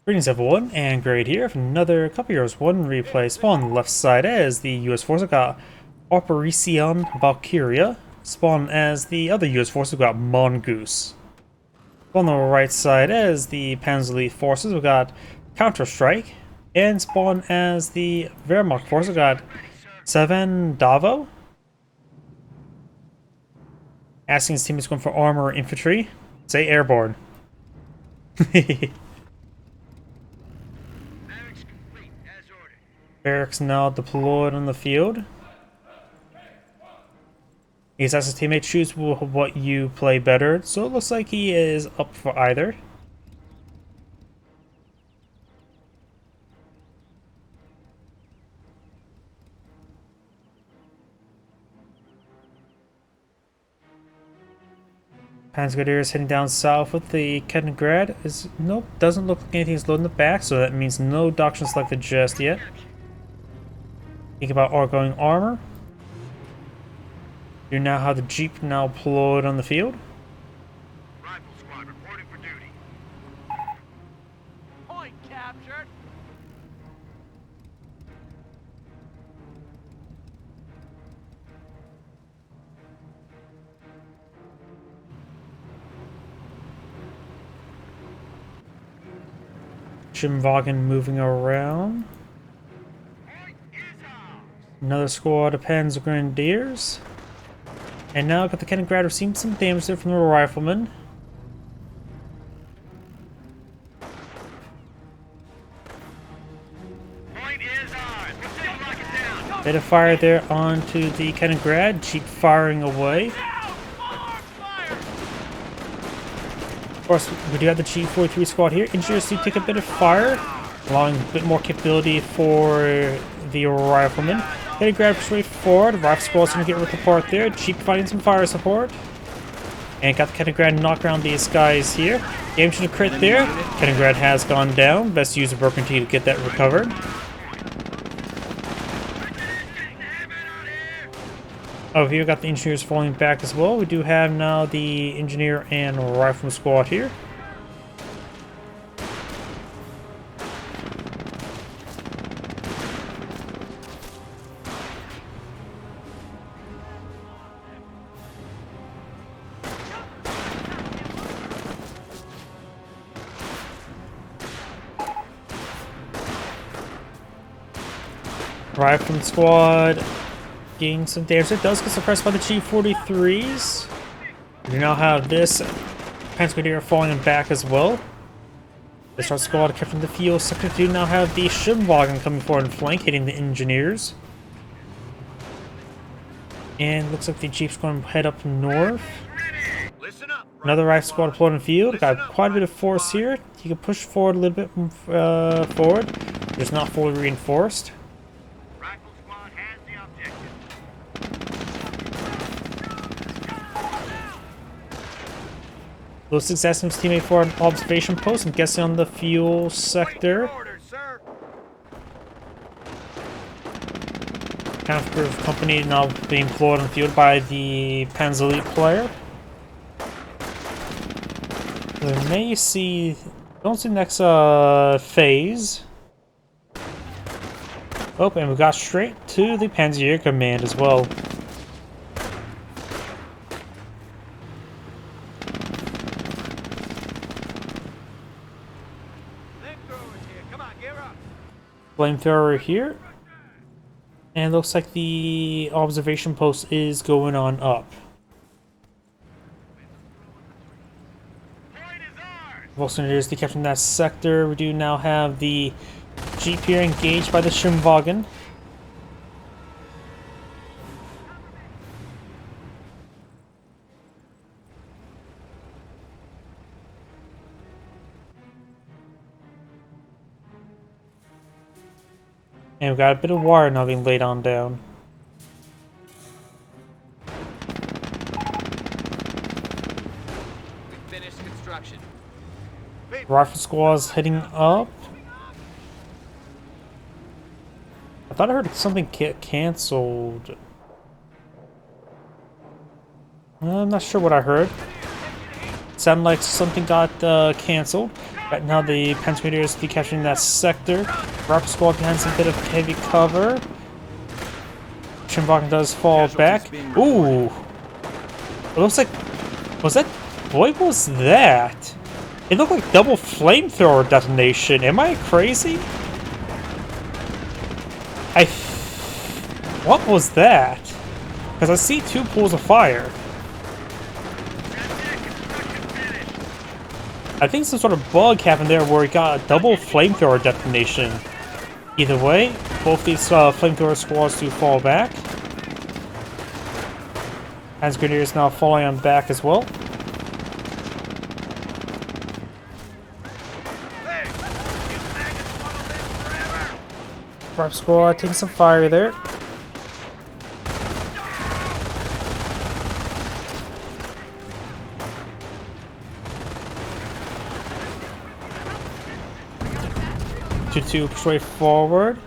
Greetings everyone, and Grade here for another Couple Heroes 1 replay. Spawn on the left side as the US force. We've got OperacionValkiria. Spawn as the other US force. We've got MONGOOSE. On the right side as the Panzer Elite forces. We've got Counter-Strike. And spawn as the Wehrmacht force. We've got Sevandavo. Asking his teammates going for armor or infantry. Say airborne. Barracks now deployed on the field. He's asked his teammate choose what you play better, so it looks like he is up for either. Panzer is heading down south with the Kettengrad. Nope, doesn't look like anything's loading the back, so that means no doctrine selected just yet. Think about outgoing armor. You now have the Jeep now deployed on the field. Rifle squad reporting for duty. Point captured. Schimwagen moving around. Another squad of Panzer Grenadiers. And now got the Kettengrad receiving some damage there from the riflemen. Point is ours. Proceed to lock it down. Bit of fire there onto the Kettengrad. Jeep firing away. Of course, we do have the G43 squad here. Engineers do take a bit of fire, allowing a bit more capability for the riflemen. Kettengrad straight forward. Rifle squad's gonna get with the part there. Jeep providing some fire support. And got the Kettengrad knock around these guys here. Damage to crit there. Kettengrad has gone down. Best use of Broken T to get that recovered. Over here, got the engineers falling back as well. We do have now the engineer and rifleman squad here. Rifleman squad getting some damage. It does get suppressed by the G43s. We now have this Panther Grenadier falling back as well. This our squad kept in the field. Second two now have the Schimwagen coming forward and flank, hitting the engineers. And looks like the Jeep's going to head up north. Listen up. Another rifle squad deployed in the field. Got quite a bit of force here. You can push forward a little bit forward. It's not fully reinforced. Rifle squad has the objective. Looks exact his teammate for an observation post. I'm guessing on the fuel sector. Orders, sir. Counter company now being deployed on the field by the Panzer Elite player. We may see. Don't see the next phase. Oh, and we got straight to the Panzer command as well. Flamethrowers here. Come on, gear up. Flamethrower here. And looks like the observation post is going on up. Point is ours. Wilson is the captain of that sector. We do now have the Jeep here engaged by the Schimwagen. And we've got a bit of wire now being laid on down. We finished construction. Rifle squad's heading up. I thought I heard something get cancelled. I'm not sure what I heard. Sounded like something got cancelled. Right now the Panther is decapturing that sector. Rapid squad behind some bit of heavy cover. Valkiria does fall back. Ooh! It looks like... Was that... What was that? It looked like double flamethrower detonation. Am I crazy? What was that? Because I see two pools of fire. I think some sort of bug happened there where it got a double flamethrower detonation. Either way, both these flamethrower squads do fall back. As Grenadier is now falling on back as well. Prep squad taking some fire there. To straight forward.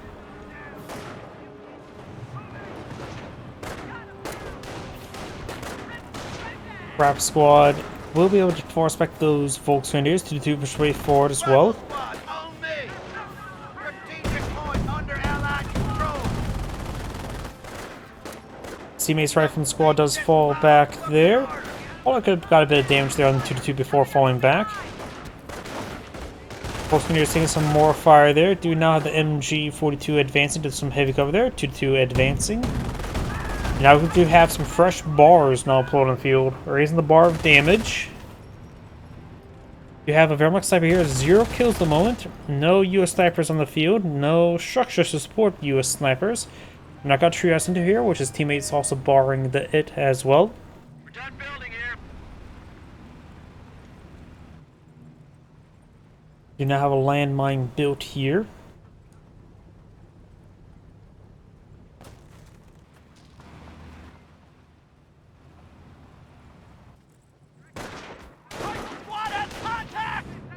Prep squad will be able to force back those Volkswagens to straight forward as well. Teammates right from the squad does fall back there. Oh, I could have got a bit of damage there on the 2-2 before falling back. Volkswagen taking some more fire there. Do now have the MG42 advancing to some heavy cover there. 2-2 advancing. Now we do have some fresh bars now uploaded on the field, raising the bar of damage. You have a Wehrmacht sniper here, 0 kills at the moment. No US snipers on the field, no structures to support US snipers. And I got Trias into here, which his teammates also barring the it as well. We're done building here. You now have a landmine built here.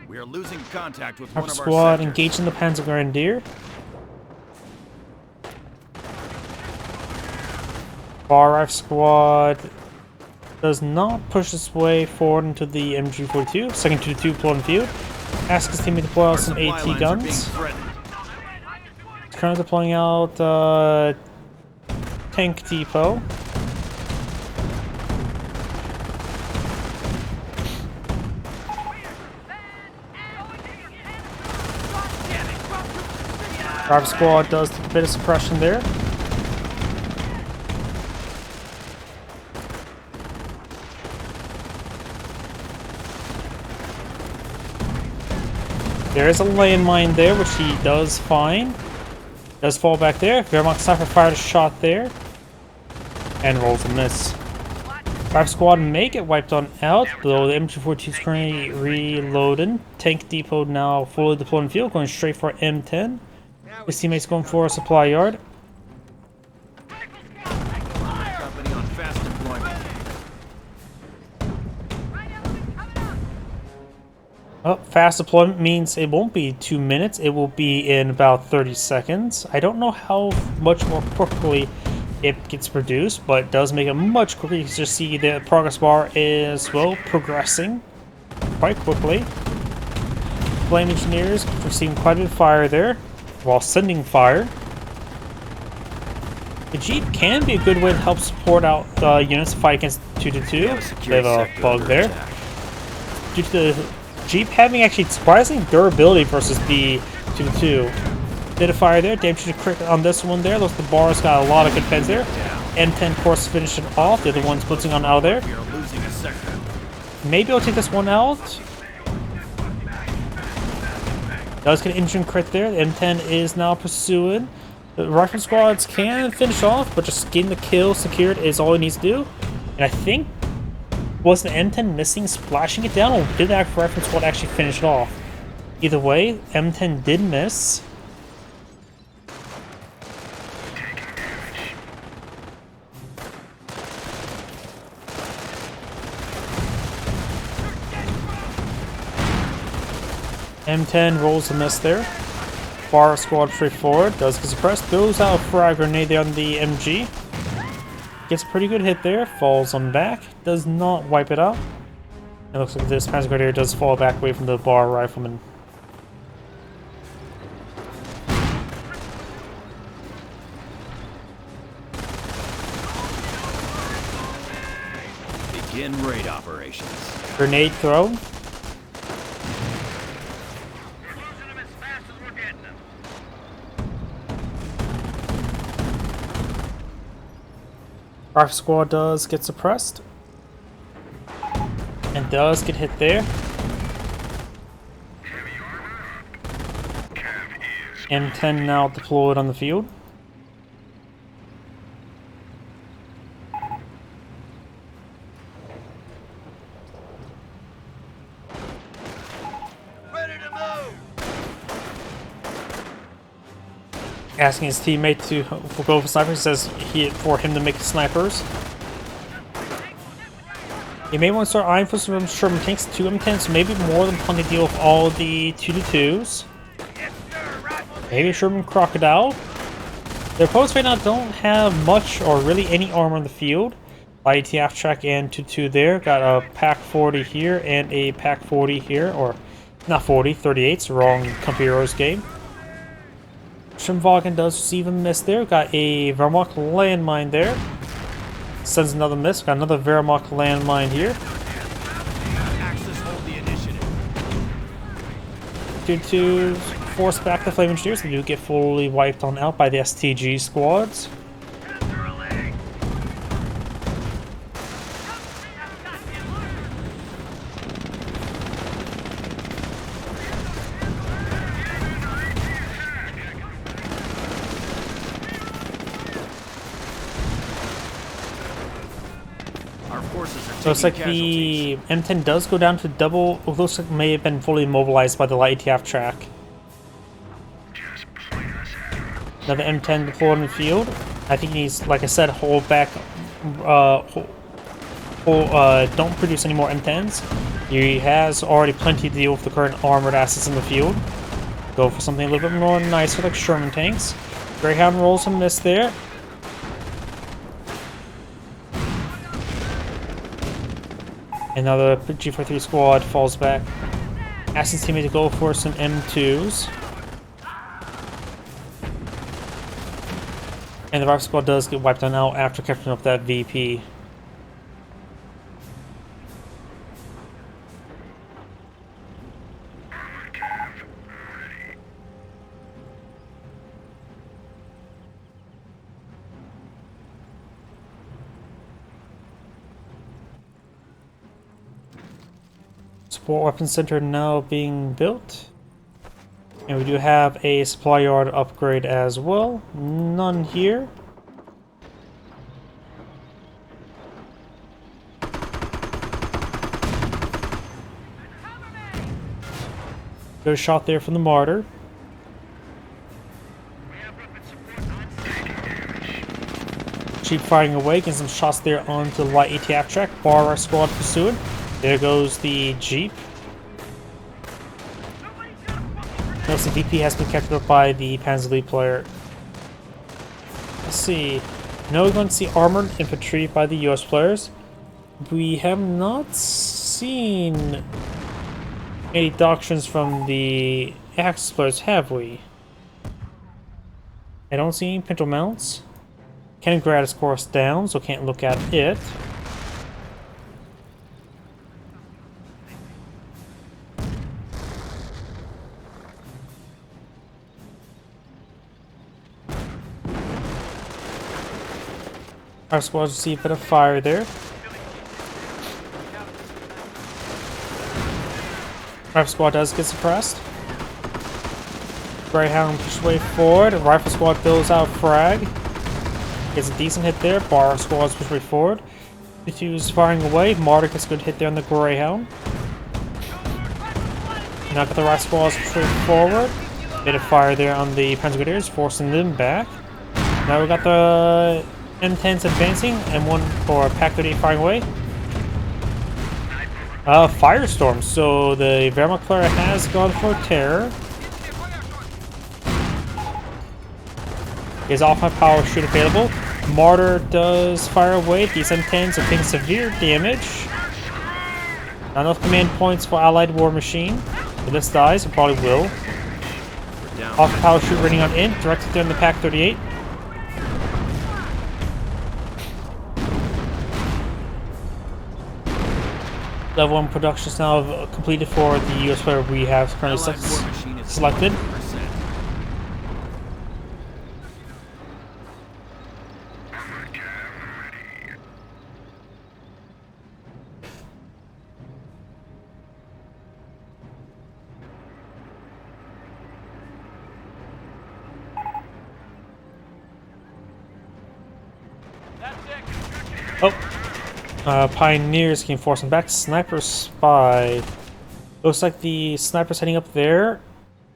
We are losing contact with Our one of our squad sectors. engaging the Panzer Grenadier. Bar Rifle squad does not push its way forward into the MG42. Second 2-2 pull on field. Asks his teammate to pull out some AT guns. He's currently deploying out tank depot. Rifle squad does a bit of suppression there. There is a landmine there, which he does find. Does fall back there. Wehrmacht sniper fired a shot there. And rolls a miss. Rifle squad may get wiped on out, though the MG42 is currently reloading. Tank depot now fully deployed in field, going straight for M10. His teammates going for a supply yard. Company on fast deployment. Oh, fast deployment means it won't be 2 minutes, it will be in about 30 seconds. I don't know how much more quickly it gets produced, but it does make it much quicker. You can just see the progress bar is, well, progressing quite quickly. Flame engineers receiving quite a bit of fire there while sending fire. The Jeep can be a good way to help support out units to fight against 2-2. They have a bug there. Due to the Jeep having actually surprising durability versus the 2-2. Bit of fire there, damage to crit on this one there. Looks like the bar's got a lot of good feds there. M10 of course finishing off. They're the ones blitzing on out of there. We are losing a sector. Maybe I'll take this one out. Does get an engine crit there. The M10 is now pursuing. The rifle squads can finish off, but just getting the kill secured is all it needs to do. And I think, was the M10 missing splashing it down, or did that rifle squad actually finish it off? Either way, M10 did miss. M10 rolls a miss there. Bar squad straight forward, does get suppressed, throws out a frag grenade there on the MG. Gets a pretty good hit there, falls on back, does not wipe it out. It looks like this Panzer Grenadier does fall back away from the bar rifleman. Begin raid operations. Grenade throw. We're losing them as fast as we're getting them. Rifle squad does get suppressed. And does get hit there. M10 now deployed on the field. Ready to move. Asking his teammate to go for snipers. He says for him to make snipers. You may want to start eyeing for some Sherman tanks, 2 M10s, maybe more than plenty to deal with all the 2-2s. Maybe Sherman Crocodile. Their opponents right now don't have much or really any armor in the field. IETF track and 2-2 there. Got a Pack 40 here and a Pack 40 here. Or, not 40, 38's wrong Computeros game. Valken does receive a miss there. Got a Wehrmacht landmine there. Sends another miss. Got another Wehrmacht landmine here. Axis hold the initiative. 2-2 force back the Flame Engineers. They do get fully wiped on out by the STG squads. Our forces are So it's like taking the M10 does go down to double. It looks like it may have been fully immobilized by the light ATF track. Another M10 deployed in the field. I think he needs, like I said, hold back. Don't produce any more M10s. He has already plenty to deal with the current armored assets in the field. Go for something a little bit more nicer like Sherman tanks. Greyhound rolls a miss there. Another G43 squad falls back. Asks his teammate to go for some M2s. And the Rifle squad does get wiped on out after capturing up that VP. Support weapons center now being built. And we do have a supply yard upgrade as well. None here. Good shot there from the Martyr. Jeep firing away, getting some shots there onto the light ATF track. Bar our squad pursuing. There goes the Jeep. Notice the VP has been captured up by the Panzer Lead player. Let's see. Now we're going to see armored infantry by the US players. We have not seen any doctrines from the Axis players, have we? I don't see any pinto mounts. Kaliningrad is of course down, so can't look at it. Our squads receive a bit of fire there. Rifle squad does get suppressed. Greyhound pushes way forward. Rifle squad builds out frag. Gets a decent hit there. Bar squads push way forward. The is firing away. Martyr gets a good hit there on the Greyhound. Now got the Rifle squads push way forward. Bit of fire there on the Panzer Grenadiers, forcing them back. Now we got the M10s advancing, and one for Pack 38 firing away. Firestorm, so the Wehrmacht player has gone for terror. Is off my power shoot available. Martyr does fire away. These M10s are taking severe damage. Not enough command points for Allied War Machine. If this dies, it probably will. Off power shoot running on in, directed down the Pack 38. Level 1 production is now completed for the US player we have currently Allied war machine is selected. 100%. Oh, Pioneers can force them back. Sniper spy. Looks like the sniper's heading up there.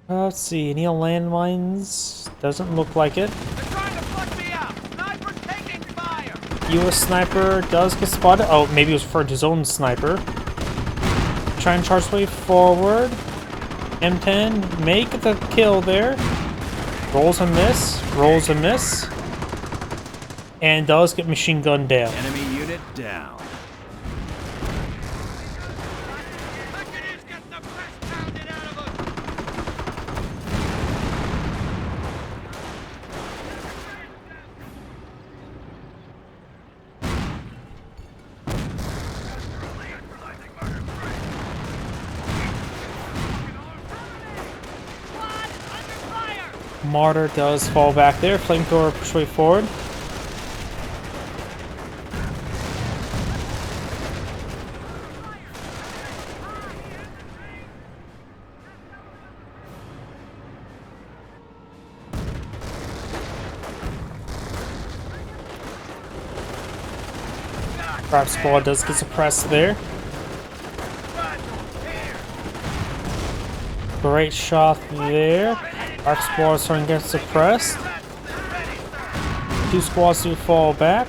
Let's see, any landmines? Doesn't look like it. They're trying to flush me out. Sniper's taking fire. US sniper does get spotted. Oh, maybe it was for his own sniper. Try and charge way forward. M10 make the kill there. Rolls a miss. Rolls a miss. And does get machine gunned down. Enemy unit down. Buccaneers get the breast pounded out of them. Squad is under fire. Martyr does fall back there. Flamethrower push way forward. Prop squad does get suppressed there. Great shot there. Prop squad is starting to get suppressed. Two squads do fall back.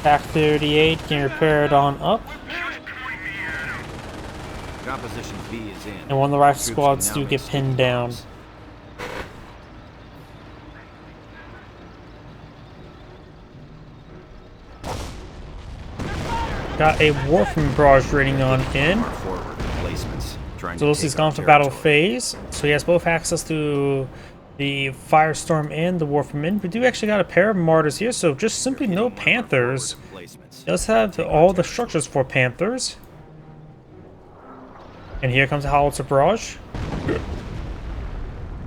Pack 38 getting repaired on up. Composition B is in. And one of the rifle Troops squads can do now get make pinned sticky down. bombs. Got a Warframe barrage rating on in. Our forward placements, trying So to this is take gone our for battle territory. phase. So he has both access to the Firestorm and the Warframe. We do actually got a pair of Martyrs here, so just simply no Panthers. Placements. Does have all the structures for Panthers. And here comes a Howitzer barrage.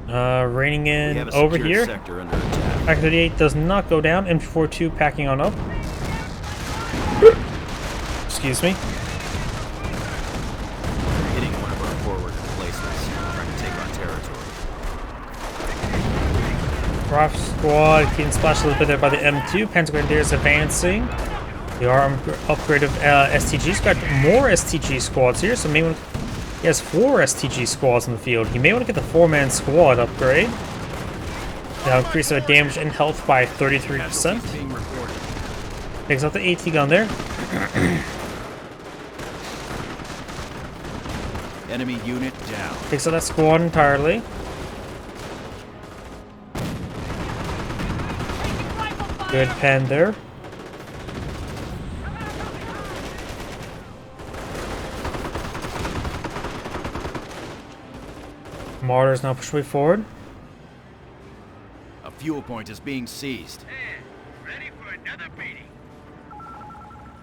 Raining We in have a over secured here. sector under attack. Pack 38 does not go down. M42 packing on up. Excuse me. Hitting one of our forward placements, trying to take our territory. Rough squad getting splashed a little bit there by the M2. Panther Grenadiers advancing. The arm upgrade of STGs. Got more STG squads here, so maybe he has 4 STG squads in the field. He may want to get the 4-man squad upgrade. Now increase their damage and health by 33%. Casualties being reported. Takes out the AT gun there. Enemy unit down. Takes out that squad entirely. Good pen there. Martyrs now push way forward. A fuel point is being seized. Ready for another beating.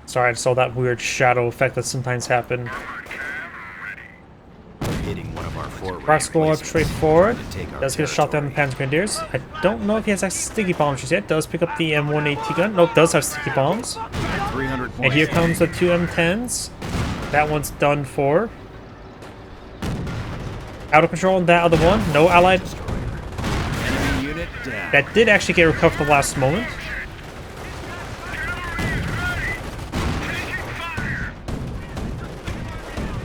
Sorry, I saw that weird shadow effect that sometimes happen. Hitting one of our forward Rock squad placements, straight forward. trying to take our Does get a shot down the territory. Panther Grenadiers. I don't know if he has access to sticky bombs just yet. Does pick up the M1AT gun. Nope, does have sticky bombs. 300 points. And here comes the 2 M10s. That one's done for. Out of control on that other one. No allied. Enemy unit down. That did actually get recovered at the last moment.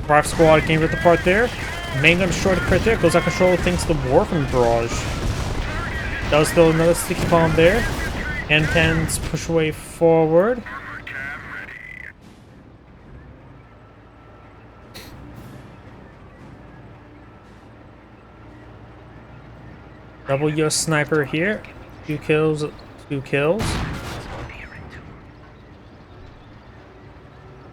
Rife squad getting rid of the part there. Main gun destroyed the crit there. Goes out of control thanks to the Warframe barrage. Does throw another sticky bomb there. M10s push away forward. Double your sniper here. 2 kills, 2 kills.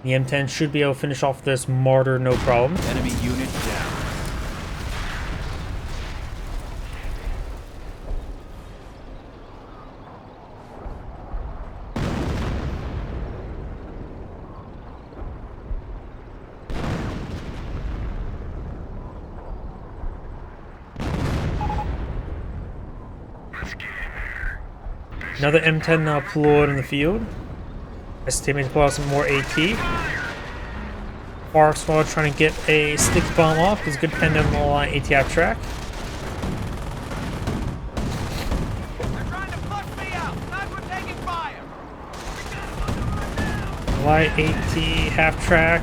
The M10 should be able to finish off this martyr no problem. Enemy unit down. Another M10 now deployed in the field. Stalemate to pull out some more AT. Far squad trying to get a stick bomb off. There's a good pen down the line AT track. They're trying to flush me out. Not for taking fire. Light AT half track.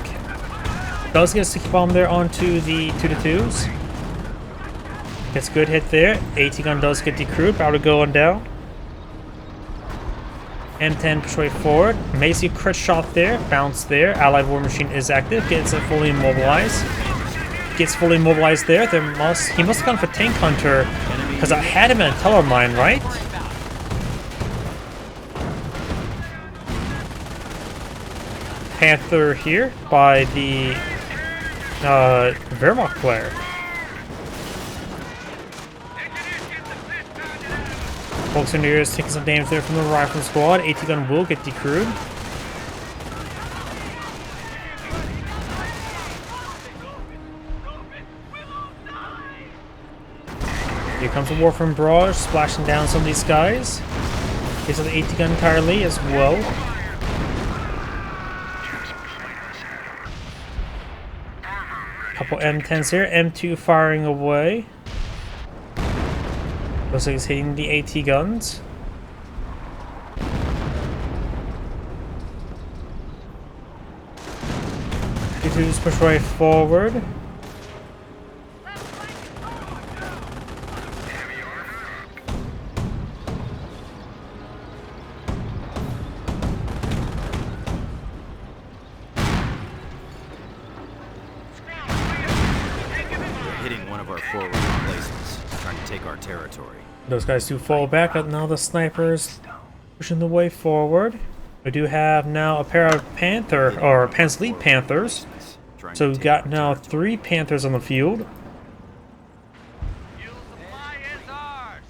Does get a sticky bomb there onto the 2-2s. Gets a good hit there. AT gun does get decrewed. About to go on down. M10 push way forward. Macy crit shot there. Bounce there. Allied war machine is active. Gets it fully immobilized. Gets fully immobilized there. He must have gone for tank hunter because I had him in a teller mine, right? Panther here by the Wehrmacht player. Folks in here is taking some damage there from the rifle squad. AT gun will get decrewed. Here comes the Warframe Barrage, splashing down some of these guys. Takes out the AT gun entirely as well. Couple M10s here. M2 firing away. Looks like he's hitting the AT guns. T2s push right forward. Hitting one of our forward places, trying to take our territory. Those guys do fall back, but now the snipers pushing the way forward. We do have now a pair of Panther, or Pan's Lead Panthers. So we've got now 3 Panthers on the field. Fuel supply is ours.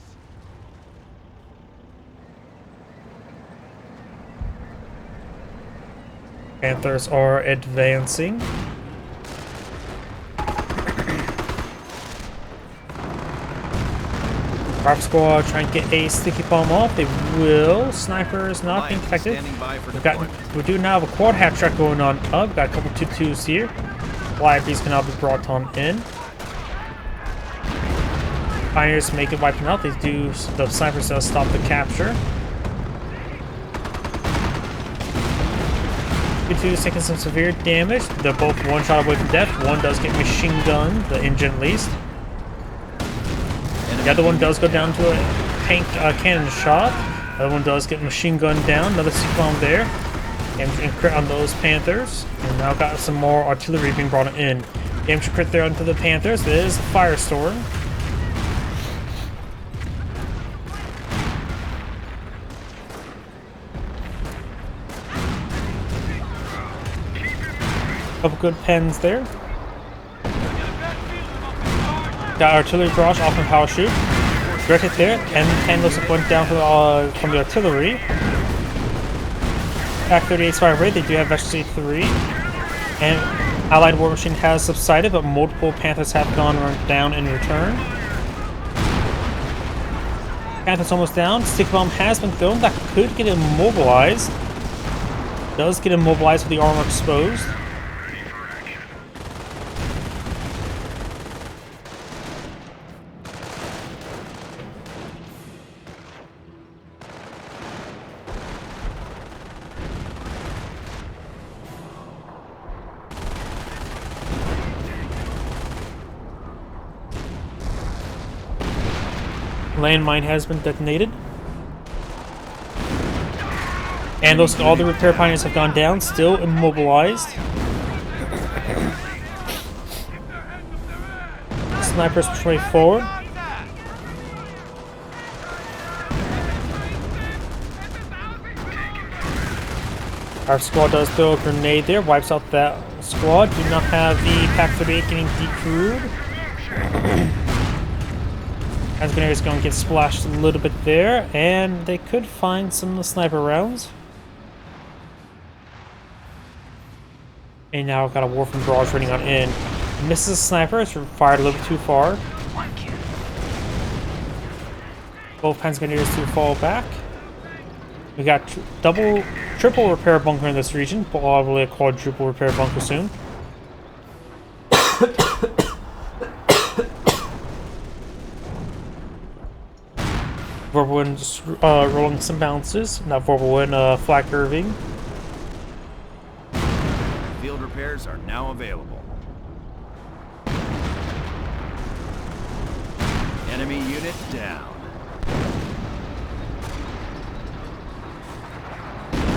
Panthers are advancing. Prop squad trying to get a sticky bomb off. They will. Snipers not being effective. We do now have a quad half track going on up. Got a couple 2-2s here. Libraries can now be brought on in. Pioneers make it wiping out. They do. The snipers does stop the capture. 2-2s taking some severe damage. They're both one shot away from death. One does get machine gunned, the engine at least. The other one does go down to a tank cannon shot. The other one does get machine gunned down. Another C-bomb there. And crit on those Panthers. And now got some more artillery being brought in. Damage crit there onto the Panthers. There is a firestorm. Couple good pens there. Got artillery barrage off from parachute. Great hit there. And looks like went down from the artillery. Pack 38 fire rate. They do have Vegetary 3. And Allied War Machine has subsided, but multiple Panthers have gone down in return. Panther's almost down. Stick bomb has been thrown. That could get immobilized. Does get immobilized with the armor exposed. Landmine has been detonated. And all the repair pioneers have gone down, still immobilized. Snipers push way forward. Our squad does throw a grenade there, wipes out that squad. Do not have the Pack 38 getting decrewed. As Grenadier is going to get splashed a little bit there, and they could find some of the sniper rounds. And now I've got a Warframe Barrage running on in. Misses a sniper, it's fired a little bit too far. Both Panzer Grenadiers do fall back. We got triple repair bunker in this region, probably a quadruple repair bunker soon. Vorwin's rolling some bounces. Now Vorwin, flak Irving. Field repairs are now available. Enemy unit down.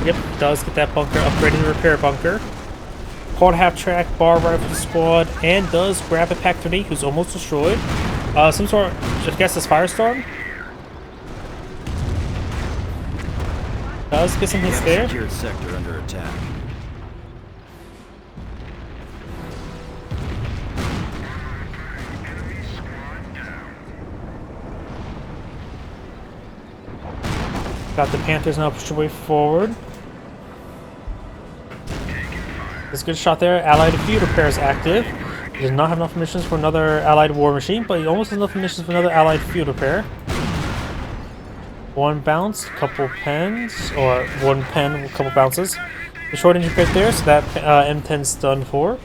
Yep, does get that bunker upgraded to repair bunker. Quad half track, bar rifle squad, and does grab a Pack 30 who's almost destroyed. Some sort of, I guess, this Firestorm. Does get some hits there. Secured sector under attack. Got the Panthers now pushed away forward. There's a good shot there. Allied field repair is active. He does not have enough missions for another Allied war machine, but he almost has enough missions for another Allied field repair. One bounce, couple pens, or one pen, a couple bounces. The short engine pit there, so that M10's done for.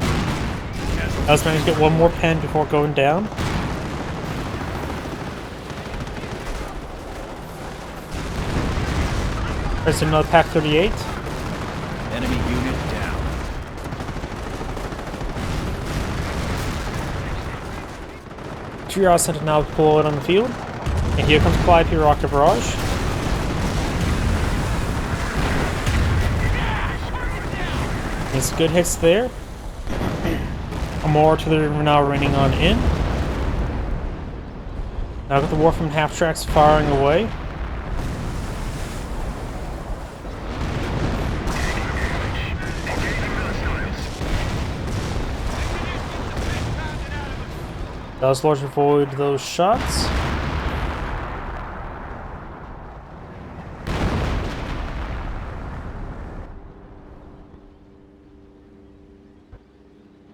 I was managed to get one more pen before going down. There's another Pack 38. Enemy unit down. Triage Center now deployed on the field. And here comes Fly P Rocket Barrage. It's good hits there. More artillery now raining on in. Now got the war from half tracks firing away. Does largely avoid those shots.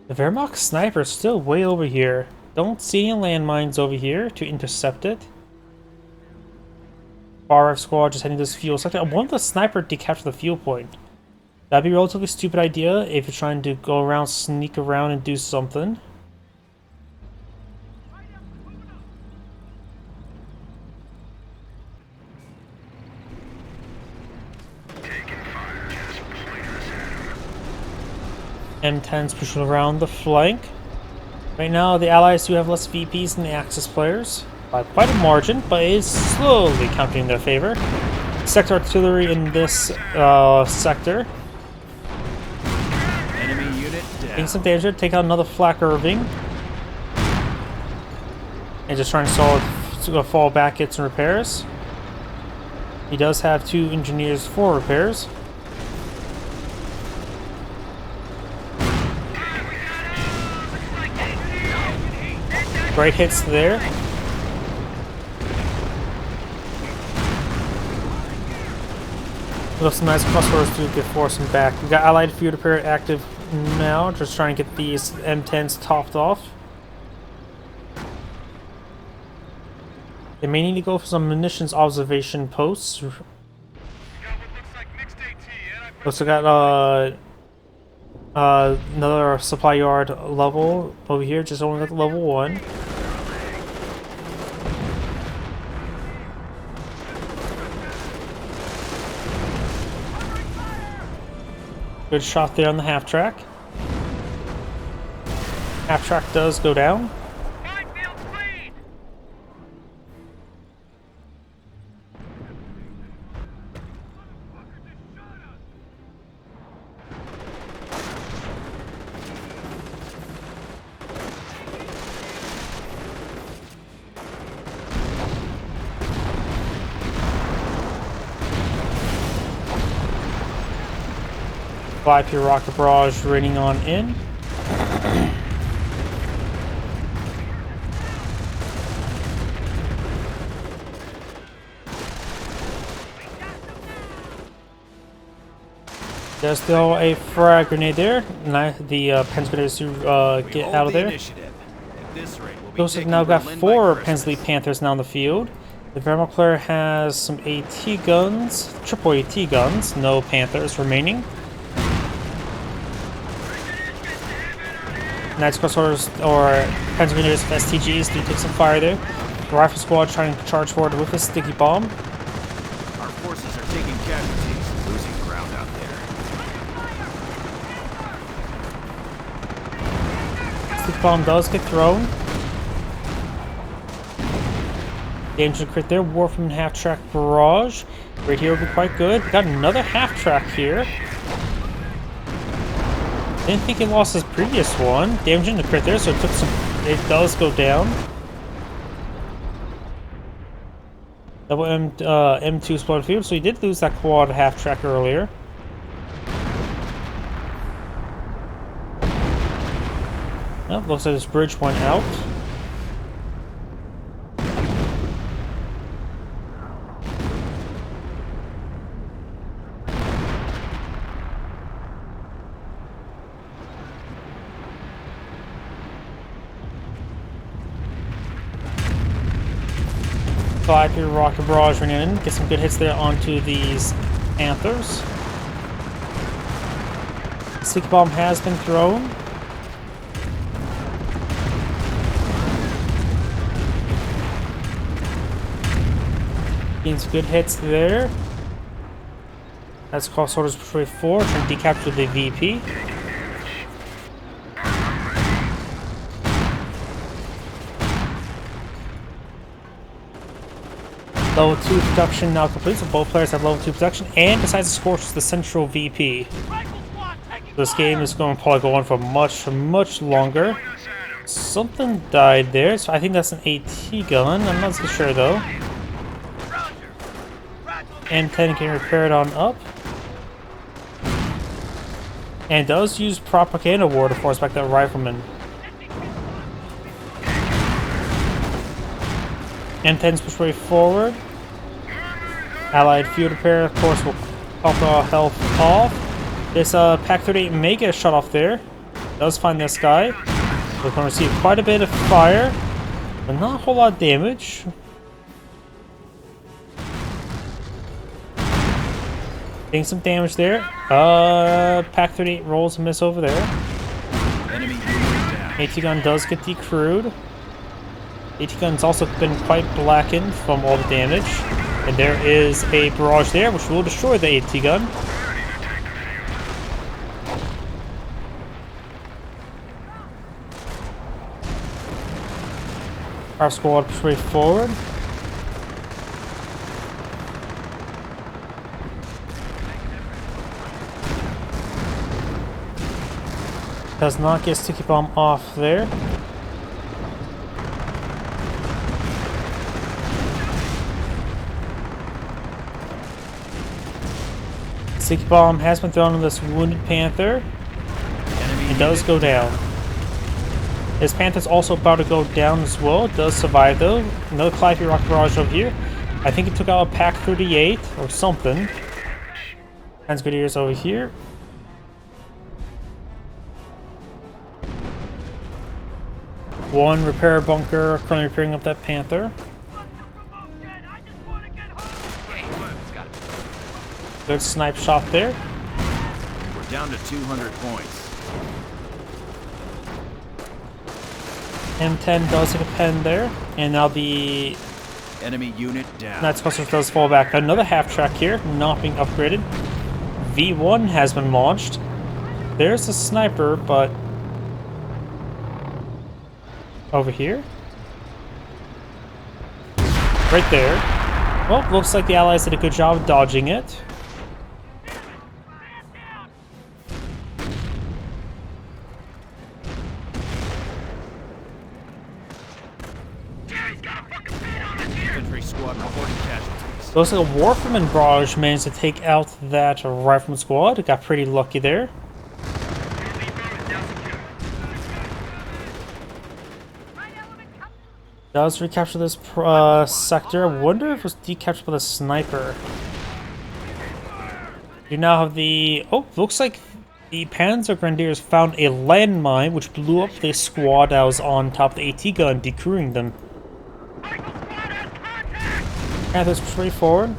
The Wehrmacht sniper is still way over here. Don't see any landmines over here to intercept it. RF squad just heading to this fuel sector. I want the sniper to capture the fuel point. That'd be a relatively stupid idea if you're trying to go around, sneak around, and do something. M10's pushing around the flank. Right now, the Allies do have less VPs than the Axis players by quite a margin, but it is slowly counting in their favor. Sector artillery in this sector. Enemy unit down. Taking some danger. Take out another flak Irving. And just trying to fall back, get some repairs. He does have 2 engineers for repairs. Great hits there. We have some nice crossbars to get forcing back. We got Allied field repair active now, just trying to get these M10s topped off. They may need to go for some munitions observation posts. Also got another supply yard level over here, just only at level 1. Good shot there on the half track. Half track does go down. IP rocket barrage raining on in. There's still a frag grenade there. The Penn's gonna get out of there. At this rate, we'll be Those have now got 4 Pensley Panthers now in the field. The Vermicler has some AT guns, triple AT guns, no Panthers remaining. Knights Crossorders or Panzer Grenadiers with STGs do take some fire there. The Rifle Squad trying to charge forward with a sticky bomb. Our forces are taking casualties, losing ground out there. Sticky bomb does get thrown. Damage crit there. Warfman half-track barrage. Right here will be quite good. Got another half-track here. Didn't think he lost his previous one. Damaging the crit there, so it took some. It does go down. Double M2 exploded field, so he did lose that quad half-track earlier. Well, looks like this bridge went out. Fly through rocket barrage running in, get some good hits there onto these Panthers. Sticky bomb has been thrown. Getting some good hits there. That's Cross Orders Patrol 4, trying to decapture the VP. Level 2 production now complete, so both players have level 2 production, and decides to scorch the central VP. This game is going to probably go on for much longer. Something died there, so I think that's an AT gun. I'm not so sure though. M10 can repair it on up. And does use propaganda war to force back that rifleman. M10's push way forward. Allied field repair, of course, will pop our health off. This Pack 38 Mega shot off there. Does find this guy. We're going to receive quite a bit of fire, but not a whole lot of damage. Getting some damage there. Pack 38 rolls a miss over there. Enemy unit down. AT gun does get decrewed. AT gun's also been quite blackened from all the damage. And there is a barrage there, which will destroy the AT gun. Our squad push forward. Does not get sticky bomb off there. Sticky bomb has been thrown on this wounded Panther. It does go down. This Panther's also about to go down as well. It does survive though. Another Clive rocket barrage over here. I think it took out a Pack 38 or something. Hands good ears over here. One repair bunker currently repairing up that Panther. Good snipe shot there. We're down to 200 points. M10 does take a pen there, and now the Enemy unit down. Knights Cluster does fall back. Another half track here, not being upgraded. V1 has been launched. There's a sniper, but over here, right there. Well, looks like the allies did a good job of dodging it. Infantry squad reporting casualties. Looks like a Warfman barrage managed to take out that rifleman squad. It got pretty lucky there. Does recapture this sector. I wonder if it was decaptured by the sniper. You now have the... Oh, looks like The Panzer Grenadiers found a landmine which blew up the squad that was on top of the AT gun, decrewing them. Panthers straight forward.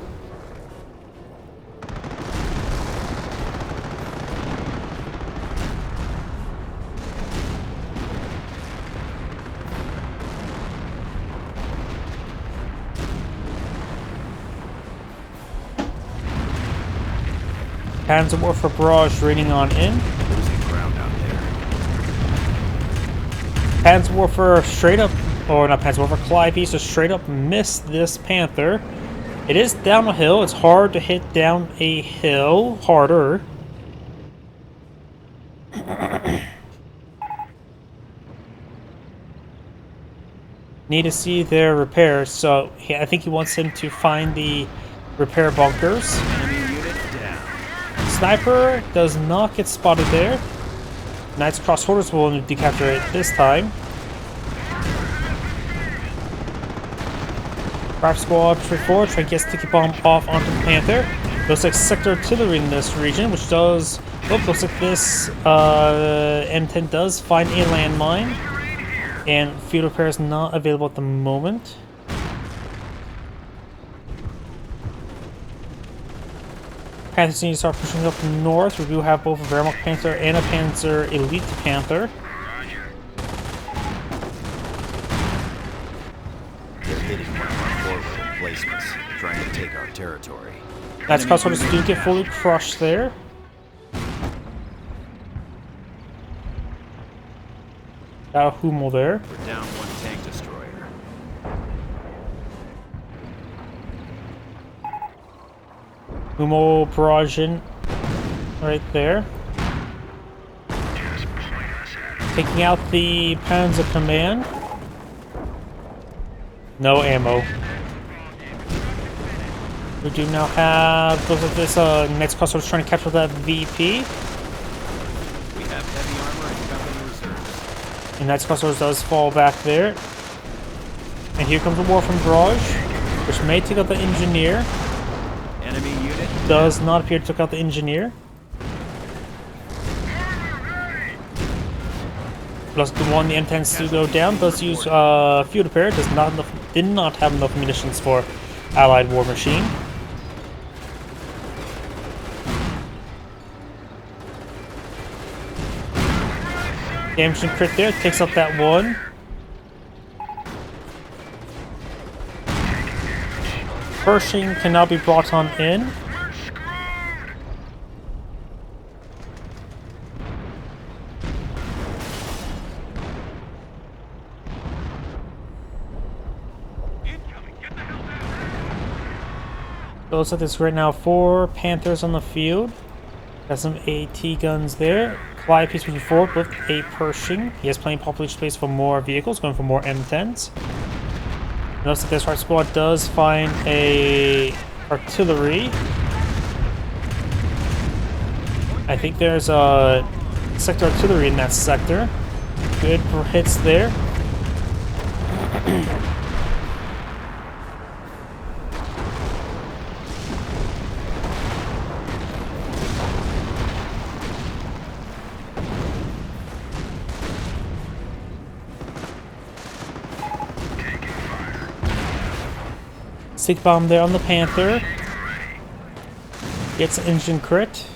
Panzerwerfer barrage raining on in. Losing ground out there. Panzerwerfer straight up, or not Panzerwerfer, Calliope just straight up missed this Panther. It is down a hill. It's hard to hit down a hill. Harder. Need to see their repairs, so I think he wants him to find the repair bunkers. Enemy unit down. Sniper does not get spotted there. Knights Cross Hordes will decapture it this time. Craft Squad straight forward, try to get Sticky Bomb off onto the Panther. Looks like sector artillery in this region, which does... Oh, looks like this M10 does find a landmine. And field repair is not available at the moment. Panthers need to start pushing up north. We do have both a Wehrmacht Panther and a Panzer Elite Panther. They're hitting one of our forward emplacements, trying to take our territory. That's Cross Hordes do get fully crushed there. Got a Hummel there. We're down one tank destroyer. Hummel barraging right there. Taking out the Panzer Command. No ammo. We do now have, looks like this next Cross Hordes trying to capture that VP. We have heavy armor and company reserves. And Knights Cross Hordes does fall back there. And here comes a war from Barrage, which may take out the Engineer. Enemy unit Does not appear to take out the Engineer. Plus the one, the M10s to go down, does use field repair, did not have enough munitions for Allied War Machine. Damage and crit there, takes up that one. Pershing cannot be brought on in. It looks like there's right now 4 Panthers on the field. Got some AT guns there. Calliope's moving forward with a Pershing. He has plenty of population space for more vehicles, going for more M10s. Notice that this right squad does find a artillery. I think there's a sector artillery in that sector. Good hits there. Stick bomb there on the Panther. Gets an engine crit.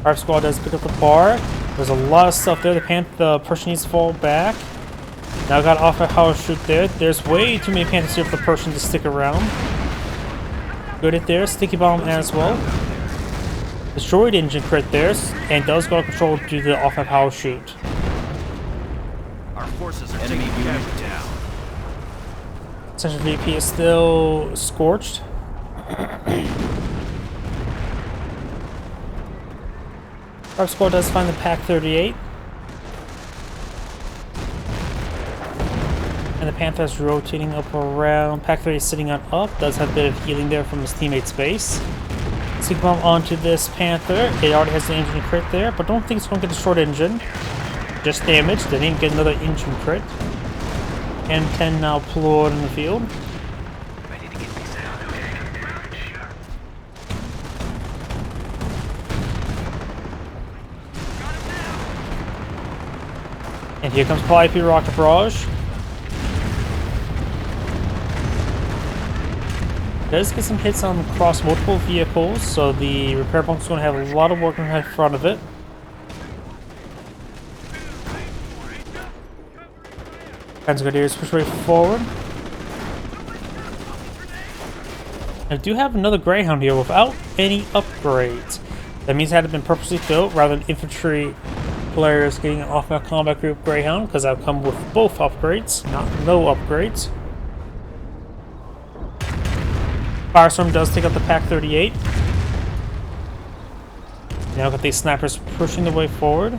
Our squad does pick up the bar. There's a lot of stuff there. The Pershing needs to fall back. Now got off a house shoot there. There's way too many Panthers here for the Pershing to stick around. Good hit there. Sticky bomb as well. Destroyed engine crit there, and does go out of control due to the off-map house shoot. Our forces are enemy unit down. Central VP is still scorched. Our squad does find the Pack 38. And the Panther's rotating up around. Pack 30 sitting on up. Does have a bit of healing there from his teammate's base. Stick bomb onto this Panther. It already has the engine crit there, but don't think it's going to get a short engine. Just damage. They didn't get another engine crit. M10 now deployed in the field. Ready to get things out, okay? And here comes Calliope rocket barrage. Does get some hits on across multiple vehicles, so the repair bunk's going to have a lot of work in front of it. Grenadiers push right forward. I do have another Greyhound here without any upgrades. That means it had been purposely built rather than infantry players getting an off-map combat group Greyhound, because I've come with both upgrades, not no upgrades. Firestorm does take out the Pack 38. Now got these snipers pushing their way forward.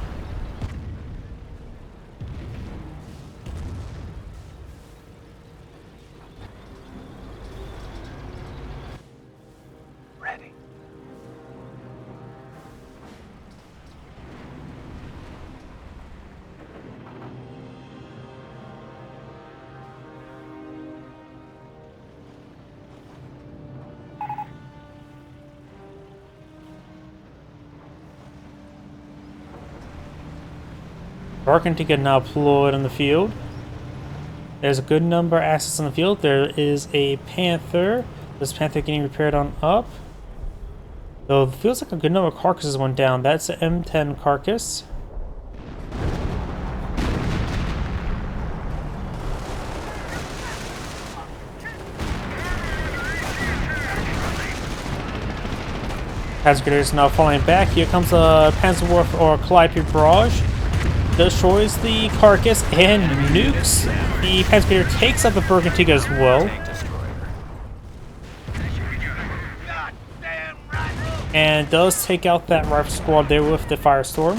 Barking to get now deployed in the field. There's a good number of assets in the field. There is a Panther. This Panther getting repaired on up. Though it feels like a good number of carcasses went down. That's an M10 carcass. Panzer is now falling back. Here comes a Panzerwerfer or Calliope barrage. Destroys the carcass and nukes. The Panzer takes out the Bergantiga as well. And does take out that rifle squad there with the Firestorm.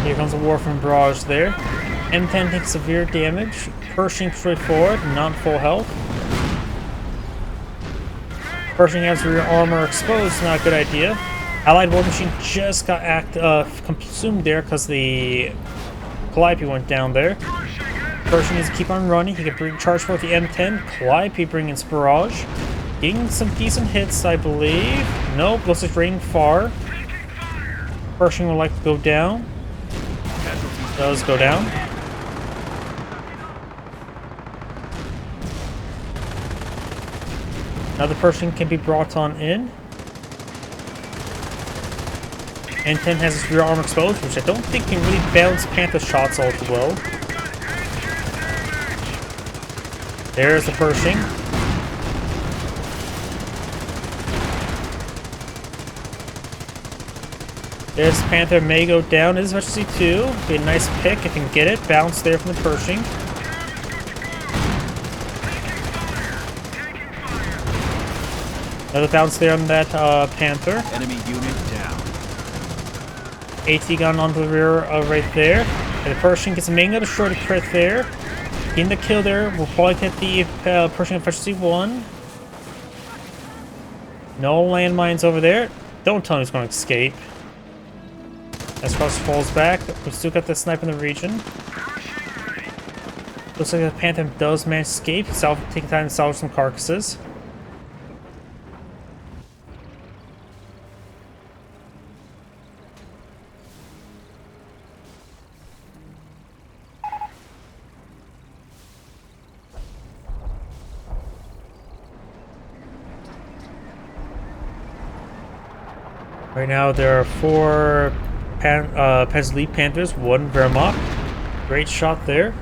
Here comes a Warframe barrage there. M10 takes severe damage. Pershing straight forward, not full health. Pershing has rear armor exposed, not a good idea. Allied war machine just got consumed there because the Calliope went down there. Pershing needs to keep on running. He can bring charge for the M10. Calliope bringing barrage. Getting some decent hits, I believe. Nope, looks like raining far. Pershing would like to go down. Does go down. Another Pershing can be brought on in. N10 has his rear armor exposed, which I don't think can really balance Panther shots all too well. There's the Pershing. This Panther may go down. It is efficiency 2. Be a nice pick if you can get it. Bounce there from the Pershing. Another bounce there on that Panther. Enemy unit down. AT gun onto the rear right there. And the Pershing gets a main gun destroyed crit there. Getting the kill there. We'll probably hit the Pershing efficiency 1. No landmines over there. Don't tell me he's going to escape. As Cross falls back, we still got the sniper in the region. Looks like the Panther does manage to escape. Taking time to salvage some carcasses. Right now there are 4 Panzer Lead Panthers, 1 Wehrmacht. Great shot there.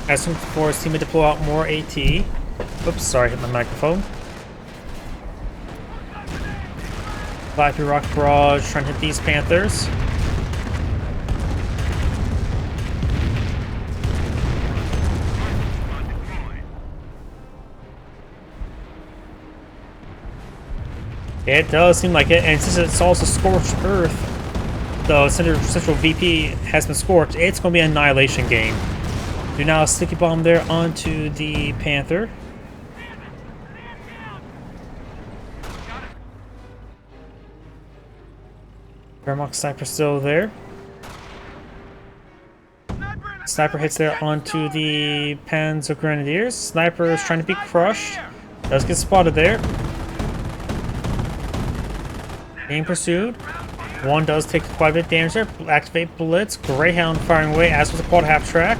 As soon for his team to deploy out more AT. Oops, sorry, hit my microphone. Calliope rocket barrage trying to hit these Panthers. It does seem like it, and since it's also scorched earth, the central VP has been scorched, it's going to be an annihilation game. Do now a sticky bomb there onto the Panther. Wehrmacht sniper still there. Sniper hits there onto the Panzer Grenadiers. Sniper is trying to be crushed. Does get spotted there. Being pursued. One does take quite a bit of damage there. Activate Blitz. Greyhound firing away, as was the quad half track.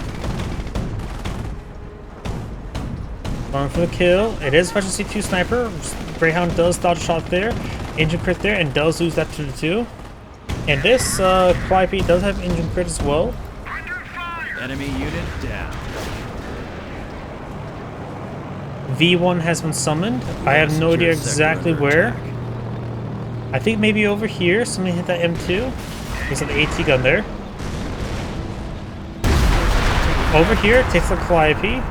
Going for the kill. It is Efficiency 2 Sniper. Greyhound does dodge a shot there. Engine crit there, and does lose that to the 2. And this Calliope does have engine crit as well. Enemy unit down. V1 has been summoned. I have no idea exactly where. I think maybe over here. Somebody hit that M2. There's an AT gun there. Over here, takes the Calliope.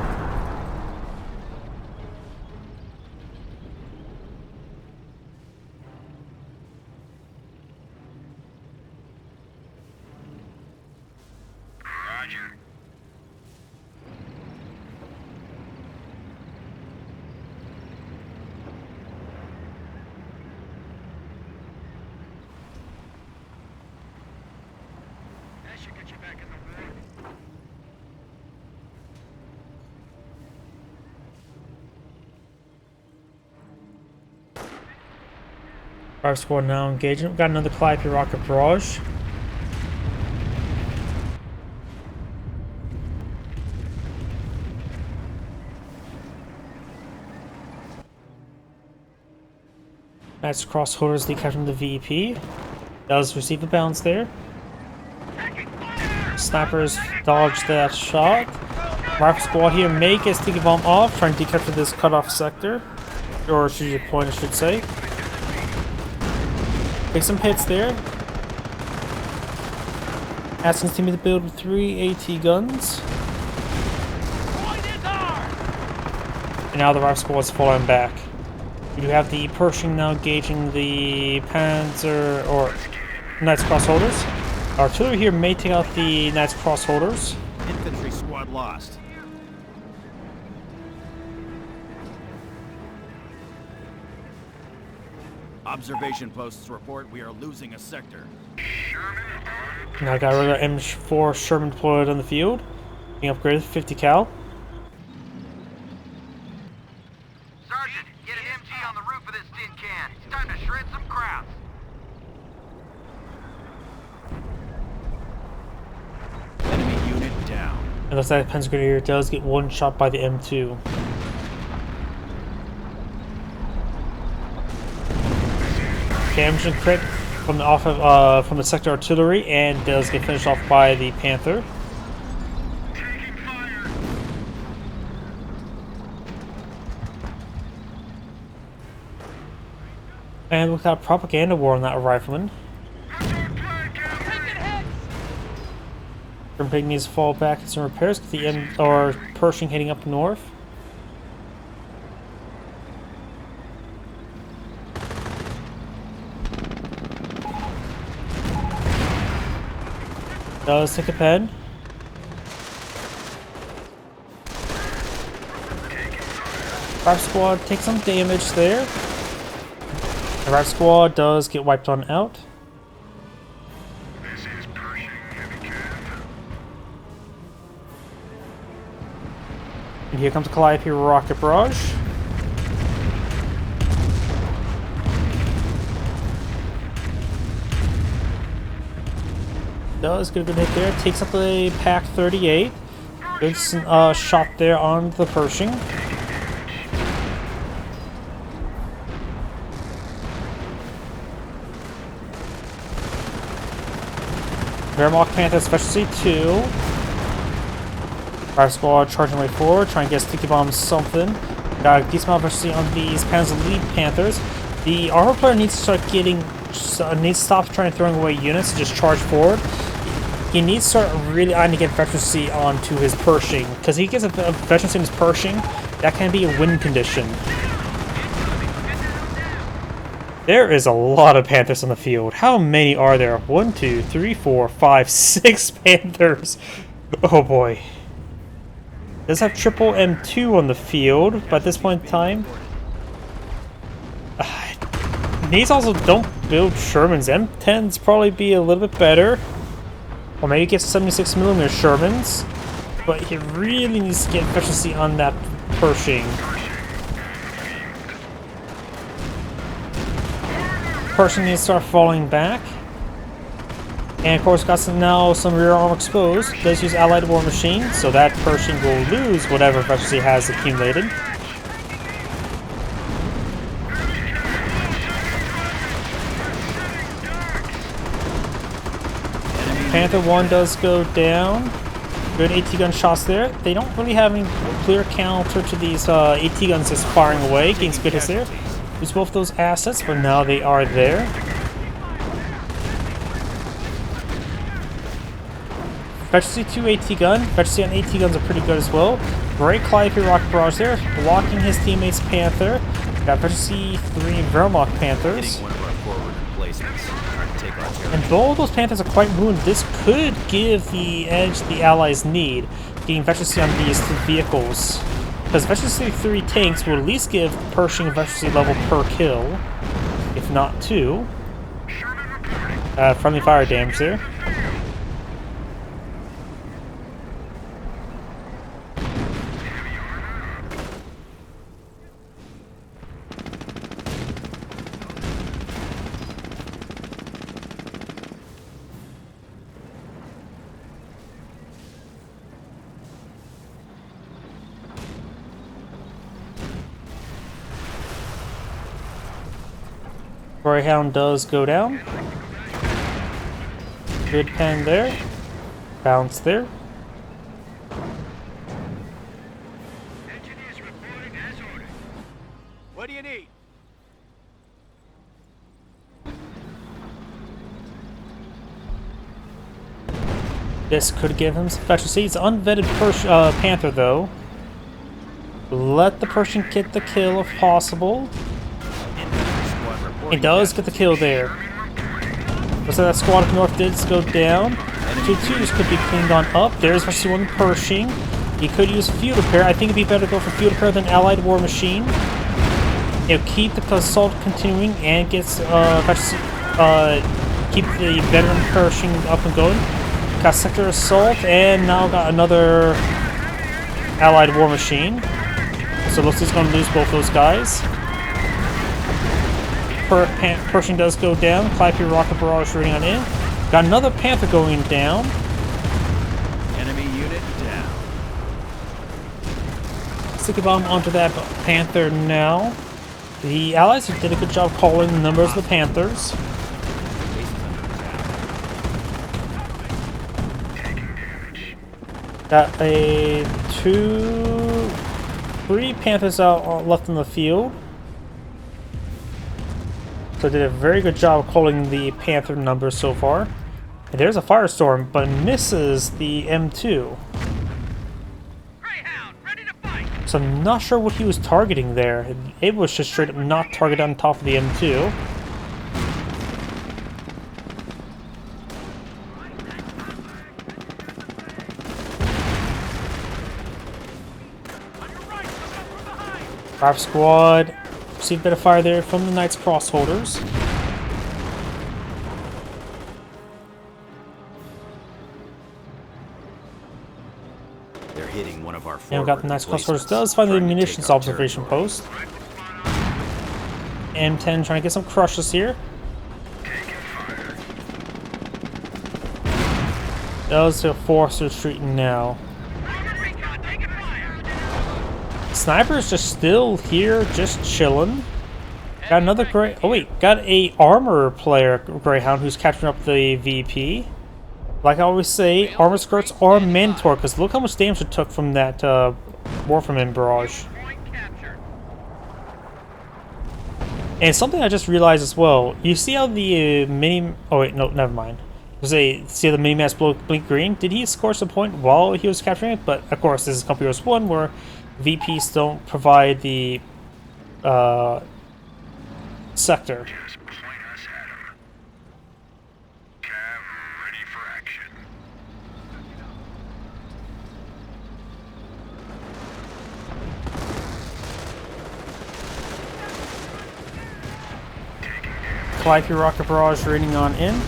Five squad now engaging. We've got another Calliope rocket barrage. That's crossholders decapturing the VP. Does receive a bounce there. Snipers dodge that shot. Rifle squad here may get sticky bomb off, trying to decapture this cutoff sector. Or strategic point, I should say. Take some hits there. Asking his team to build with 3 AT guns. And now the rifle squad is falling back. We do have the Pershing now engaging the Panzer or Knights crossholders. Artillery here may take out the Knights crossholders. Infantry squad lost. Observation posts report we are losing a sector. Now got rid of M4 Sherman deployed on the field. Being upgraded to 50 cal. Sergeant, get an MG on the roof of this tin can. It's time to shred some crowds. Enemy unit down. It looks like Panzer Grenadier does get one shot by the M2. Damage and crit from the from the sector artillery, and does get finished off by the Panther. And look at that propaganda war on that rifleman. Pig needs to fall back and some repairs. The M or Pershing heading up north. Does take a pen. Rifle squad takes some damage there. The rifle squad does get wiped on out. And here comes the Calliope rocket barrage. Does get a good hit there. Takes up the Pack 38. Good shot there on the Pershing. Wehrmacht Panther Specialty 2. Fire squad charging way forward, trying to get sticky bombs something. Got a decent amount of efficiency on these Panzer Lead Panthers. The armor player needs to start getting, needs to stop trying to throwing away units and just charge forward. He needs to start really eyeing to get efficiency onto his Pershing, because he gets a efficiency in his Pershing, that can be a win condition. There is a lot of Panthers on the field. How many are there? 1, 2, 3, 4, 5, 6 Panthers. Oh boy. Does have triple M2 on the field, but at this point in time, these also don't build Shermans. M10s probably be a little bit better, or maybe get 76mm Shermans. but he really needs to get efficiency on that Pershing. Pershing needs to start falling back. And of course, got some rear arm exposed. Does use Allied War Machine, so that Pershing will lose whatever efficiency has accumulated. Panther 1 does go down. Good AT gun shots there. They don't really have any clear counter to these AT guns just firing away. Getting good hits there. Lose both those assets, but now they are there. Efficiency 2 AT gun. Efficiency on AT guns are pretty good as well. Great Calliope rocket barrage there, blocking his teammate's Panther. Got efficiency 3 Wehrmacht Panthers. Hitting one of our forward emplacements. Trying to take our territory. And though those Panthers are quite wounded, this could give the edge the Allies need, getting efficiency on these vehicles. Because efficiency 3 tanks will at least give Pershing efficiency level per kill, if not 2. Friendly fire damage there. Greyhound does go down. Good pen there. Bounce there. Engineers reporting as ordered. What do you need? This could give him some efficiency. It's unvetted Panther though. Let the Pershing get the kill if possible. He does get the kill there. Looks like that squad up north did go down. 2-2s could be cleaned on up. There's versus 1 Pershing. He could use field repair. I think it'd be better to go for field repair than Allied War Machine. It'll keep the assault continuing and gets keep the veteran Pershing up and going. Got sector assault and now got another Allied War Machine. So looks like he's going to lose both those guys. Pershing does go down. Calliope rocket barrage rating on in. Got another Panther going down. Enemy unit down. Stick a bomb onto that Panther now. The Allies did a good job calling the numbers of the Panthers. Got a 3 Panthers out left in the field. So did a very good job calling the Panther numbers so far. And there's a Firestorm, but misses the M2. Greyhound, ready to fight. So I'm not sure what he was targeting there. It was just straight up not target on top of the M2. Five squad. See a bit of fire there from the Knights Crossholders. They're hitting one of our And we got the Knights Crossholders does find the munitions observation post. M10 trying to get some crushes here. Does a force retreat now. Sniper's just still here, just chilling. Got another got a armor player, Greyhound, who's capturing up the VP. Like I always say, armor skirts are mandatory, because look how much damage it took from that Warframe barrage. And something I just realized as well, you see how the mini... Oh wait, no, never mind. See how the mini-mast blink green? Did he score some point while he was capturing it? But of course, this is Company Wars 1, where VPs don't provide the sector. Just point us at him. Cav ready for action. Calliope rocket barrage rating on in.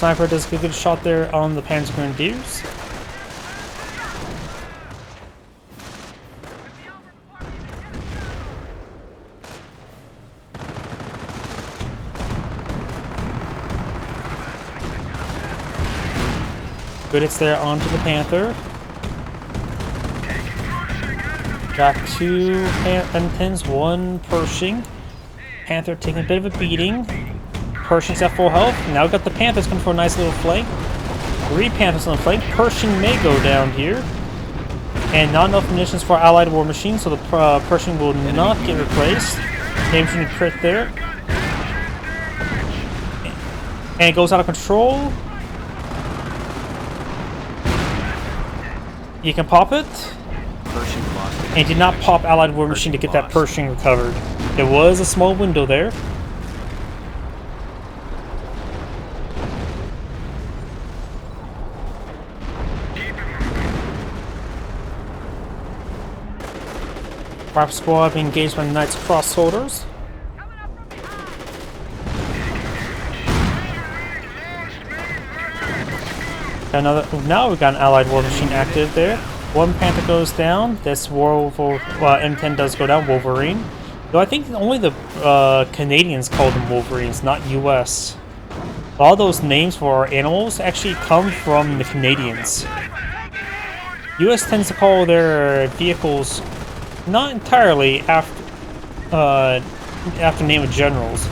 Sniper does a good shot there on the Panzer Grenadiers. Good hits there onto the Panther. Got 2 M10s, 1 Pershing. Panther taking a bit of a beating. Pershing's at full health. Now we've got the Panthers coming for a nice little flank. 3 Panthers on the flank. Pershing may go down here. And not enough munitions for Allied war machines, so the Pershing will not get replaced. Damaging crit there. And it goes out of control. You can pop it. And did not pop Allied war machine to get that Pershing recovered. There was a small window there. Rifle squad being engaged by the Knights Cross Soldiers. Now we've got an Allied war machine active there. 1 Panther goes down. This M10 does go down. Wolverine. Though I think only the Canadians call them Wolverines, not US. All those names for our animals actually come from the Canadians. US tends to call their vehicles not entirely after name of generals,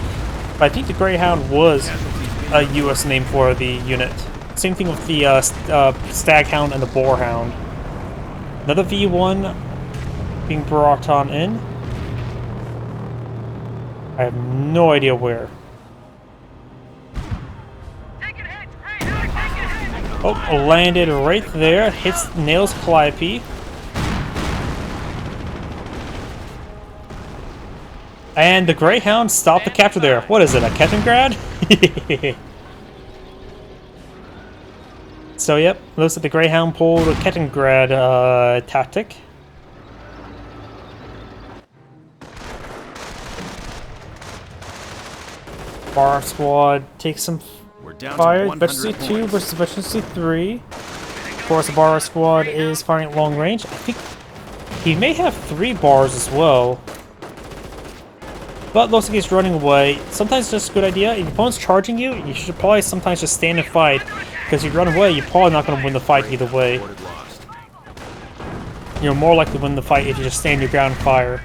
but I think the Greyhound was a US name for the unit. Same thing with the Staghound and the Boarhound. Another V1 being brought on in. I have no idea where. Oh, landed right there. Hits, nails Calliope. And the Greyhound stopped the capture there. What is it, a Kettengrad? So, yep, looks like the Greyhound pulled a Kettengrad tactic. Bar squad takes some fire. Efficiency 2 versus efficiency 3. Of course, the bar squad is firing at long range. I think he may have 3 bars as well. But looks like he's running away. Sometimes it's just a good idea. If your opponent's charging you, you should probably sometimes just stand and fight. Because if you run away, you're probably not going to win the fight either way. You're more likely to win the fight if you just stand your ground and fire.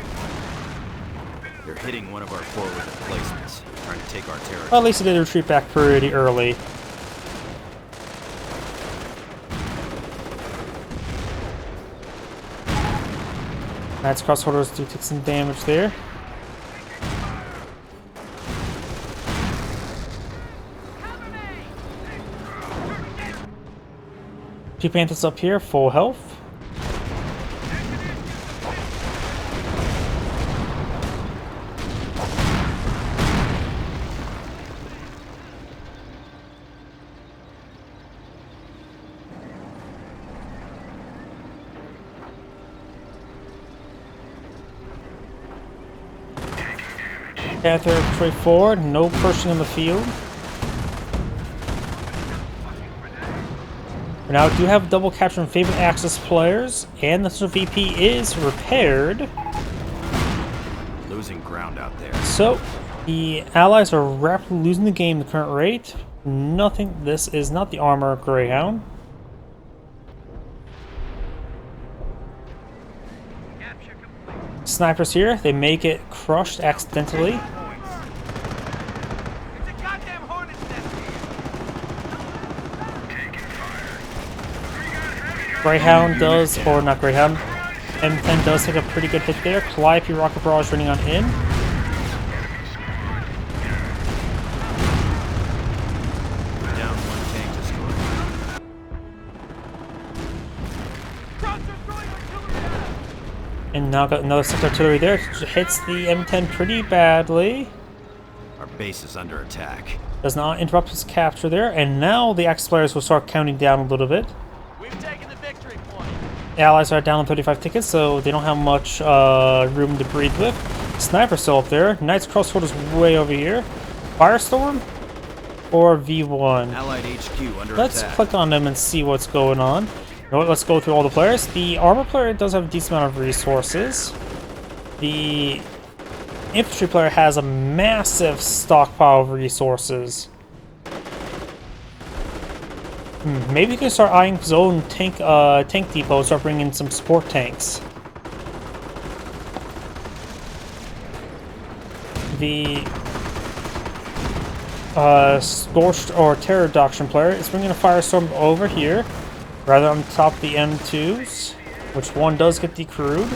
They're hitting one of our forward emplacements, trying to take our territory. Well, at least they did retreat back pretty early. Knights Cross Soldiers do take some damage there. Two Panthers up here, full health. Panther straight forward, no Pershing in the field. We now do have double capture in favorite Axis players, and the VP is repaired. Losing ground out there. So, the Allies are rapidly losing the game at the current rate. Nothing. This is not the armor Greyhound. Snipers here, they may get crushed accidentally. Greyhound does, or not Greyhound, M10 does take a pretty good hit there. Calliope rocket barrage running on in. Down one tank destroyed. And now got another 6 artillery there. Hits the M10 pretty badly. Our base is under attack. Does not interrupt his capture there. And now the Axis players will start counting down a little bit. We've taken the victory point. The Allies are down on 35 tickets, so they don't have much room to breathe with. Sniper still up there. Knights Cross Soldiers way over here. Firestorm. or V1? Allied HQ under Let's attack. click on them and see what's going on. You know what, let's go through all the players. The armor player does have a decent amount of resources. The infantry player has a massive stockpile of resources. Maybe we can start eyeing his own tank depot and start bringing in some support tanks. The Scorched or Terror Doctrine player is bringing a Firestorm over here, rather on top of the M2s, which one does get decrewed.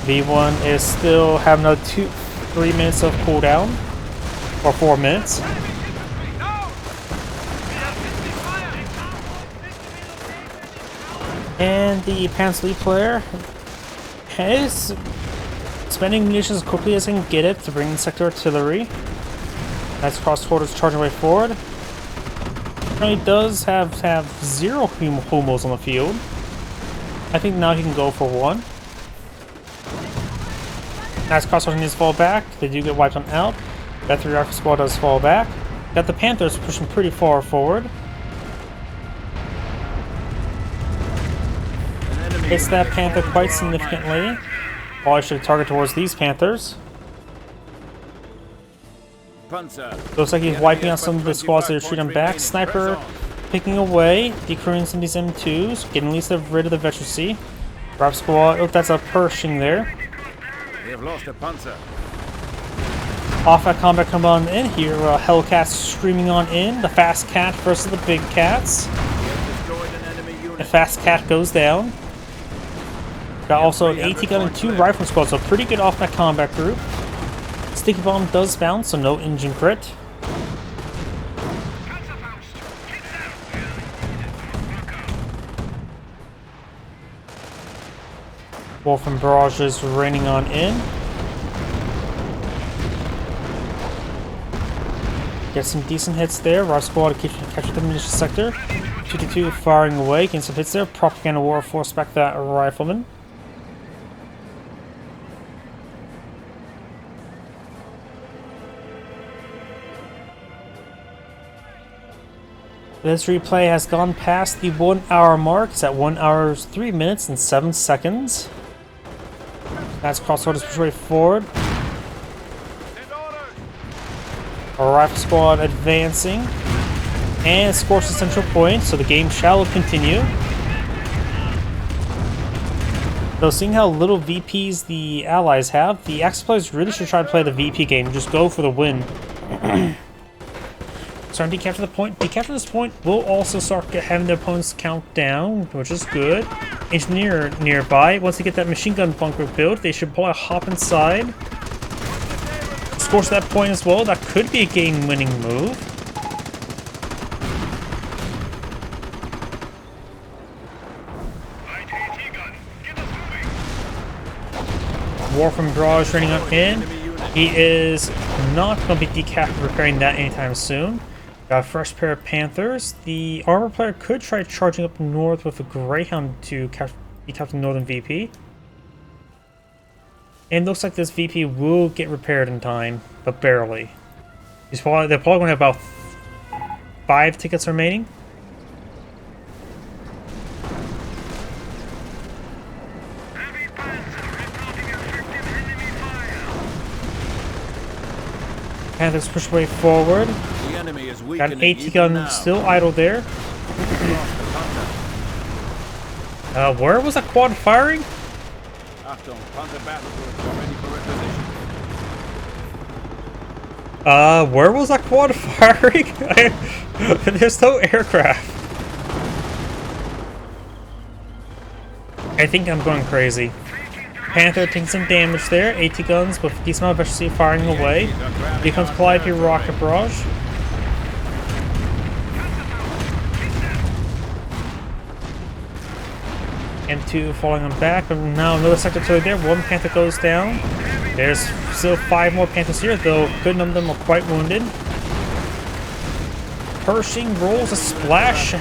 V1 is still having another 3 minutes of cooldown, or 4 minutes. And the Panther player is spending munitions as quickly as he can get it to bring in sector artillery. That's cross quarters charging way forward. He does have 0 homos on the field. I think now he can go for 1. As cross needs to fall back, they do get wiped on out. That 3 rifle squad does fall back. Got the Panthers pushing pretty far forward. Hits that Panther quite significantly. Probably should target towards these Panthers. Looks like he's wiping out some of the squads that are shooting back. Sniper picking away, decrewing some of these M2s, getting at least rid of the veterancy. Rifle squad, oh, that's a Pershing there. We have lost a Panther. Off at combat come on in here. Hellcats screaming on in. The fast cat versus the big cats. The fast cat goes down. Got also an AT gun and 2 rifle squads, so pretty good off that combat group. Sticky bomb does bounce, so no engine crit. Wolf and Barrage is raining on in. Get some decent hits there. Rifle squad to capture the munitions sector. 52 firing away, getting some hits there. Propaganda war force back that rifleman. This replay has gone past the 1 hour mark. It's at 1 hour 3 minutes and 7 seconds. That's crossorders push way forward. Our rifle squad advancing. And scores the central point, so the game shall continue. Though seeing how little VPs the allies have, the Axis players really should try to play the VP game. Just go for the win. Starting to decapture the point. Decapture this point will also start having their opponents count down, which is good. Engineer nearby. Once they get that machine gun bunker built, they should probably hop inside. Scorch that point as well. That could be a game-winning move. War from Barrage running up in. He is not going to be repairing that anytime soon. Got a fresh pair of Panthers. The armor player could try charging up north with a Greyhound to decapture the northern VP. And it looks like this VP will get repaired in time, but barely. They're probably going to have about 5 tickets remaining. Panthers push way forward. Got an AT gun still idle there. Where was that quad firing? Where was that quad firing? There's no aircraft. I think I'm going crazy. Panther taking some damage there. AT guns with decent amount of efficiency firing away. Here comes Calliope rocket barrage. M2 falling on back, but now another sector artillery there. 1 Panther goes down. There's still 5 more Panthers here, though a good number of them are quite wounded. Pershing rolls a splash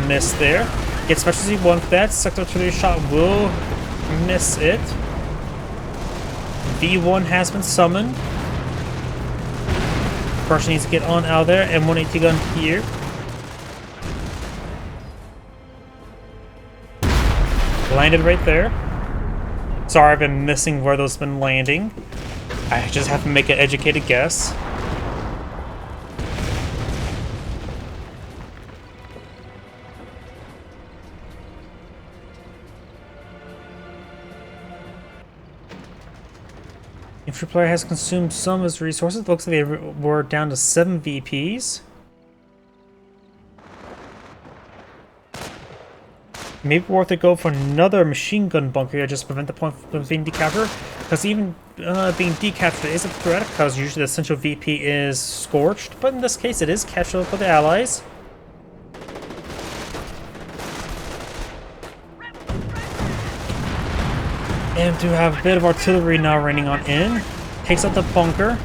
miss there. Gets specialty 1 for that. Sector artillery shot will miss it. V1 has been summoned. Person needs to get on out of there, and 180 gun here. Landed right there. Sorry, I've been missing where those have been landing. I just have to make an educated guess. Infantry player has consumed some of his resources. It looks like they were down to 7 VPs. Maybe worth to go for another machine gun bunker here just to prevent the point from being decaptured. Because even being decaptured is a threat, because usually the central VP is scorched. But in this case, it is captured for the allies. And to have a bit of artillery now raining on in. Takes out the bunker.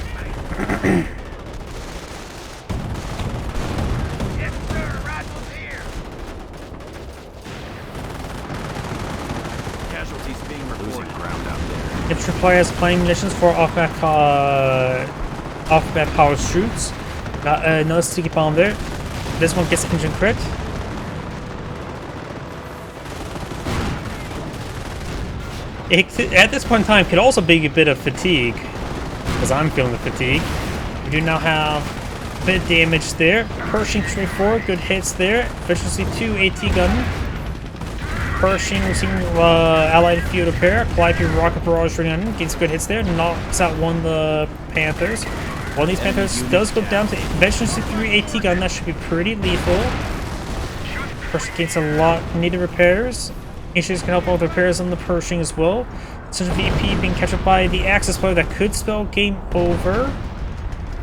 Casualties being reported. Ground out there. Infantry player has playing missions for off-bat power shoots. Got another sticky bomb there. This one gets engine crit. At this point in time, could also be a bit of fatigue, because I'm feeling the fatigue. We do now have a bit of damage there. Pershing straight forward, good hits there. Efficiency 2, AT gun. Pershing receiving allied field repair. Calliope rocket barrage ring on, gets good hits there. Knocks out one of the Panthers. One of these Panthers does go down to efficiency 3, AT gun. That should be pretty lethal. Pershing gains a lot needed repairs. Issues can help out with repairs on the Pershing as well. Central VP being captured by the Axis player, that could spell game over.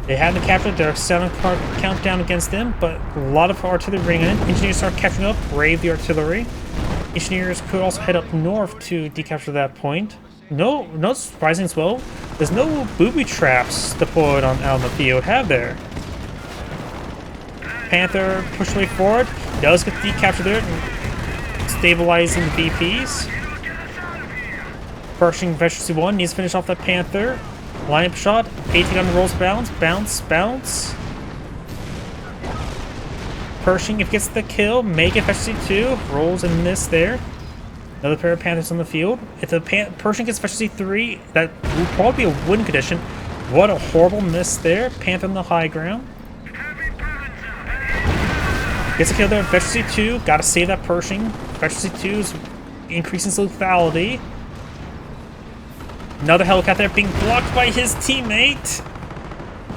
They haven't captured their sound countdown against them, but a lot of artillery ringing in. Engineers start catching up, brave the artillery. Engineers could also head up north to decapture that point. No, not surprising as well. There's no booby traps deployed out on the field, have there? Panther push way forward, does get decaptured there. Stabilizing the VPs. Pershing efficiency 1 needs to finish off that Panther. Lineup shot. 18 on the rolls, bounce, bounce, bounce. Pershing, if it gets the kill, make efficiency 2. Rolls and miss there. Another pair of Panthers on the field. If the Pershing gets efficiency 3, that will probably be a win condition. What a horrible miss there. Panther on the high ground. Gets a kill there. Efficiency 2. Gotta save that Pershing. Efficiency 2 is increasing lethality. Another helicopter being blocked by his teammate.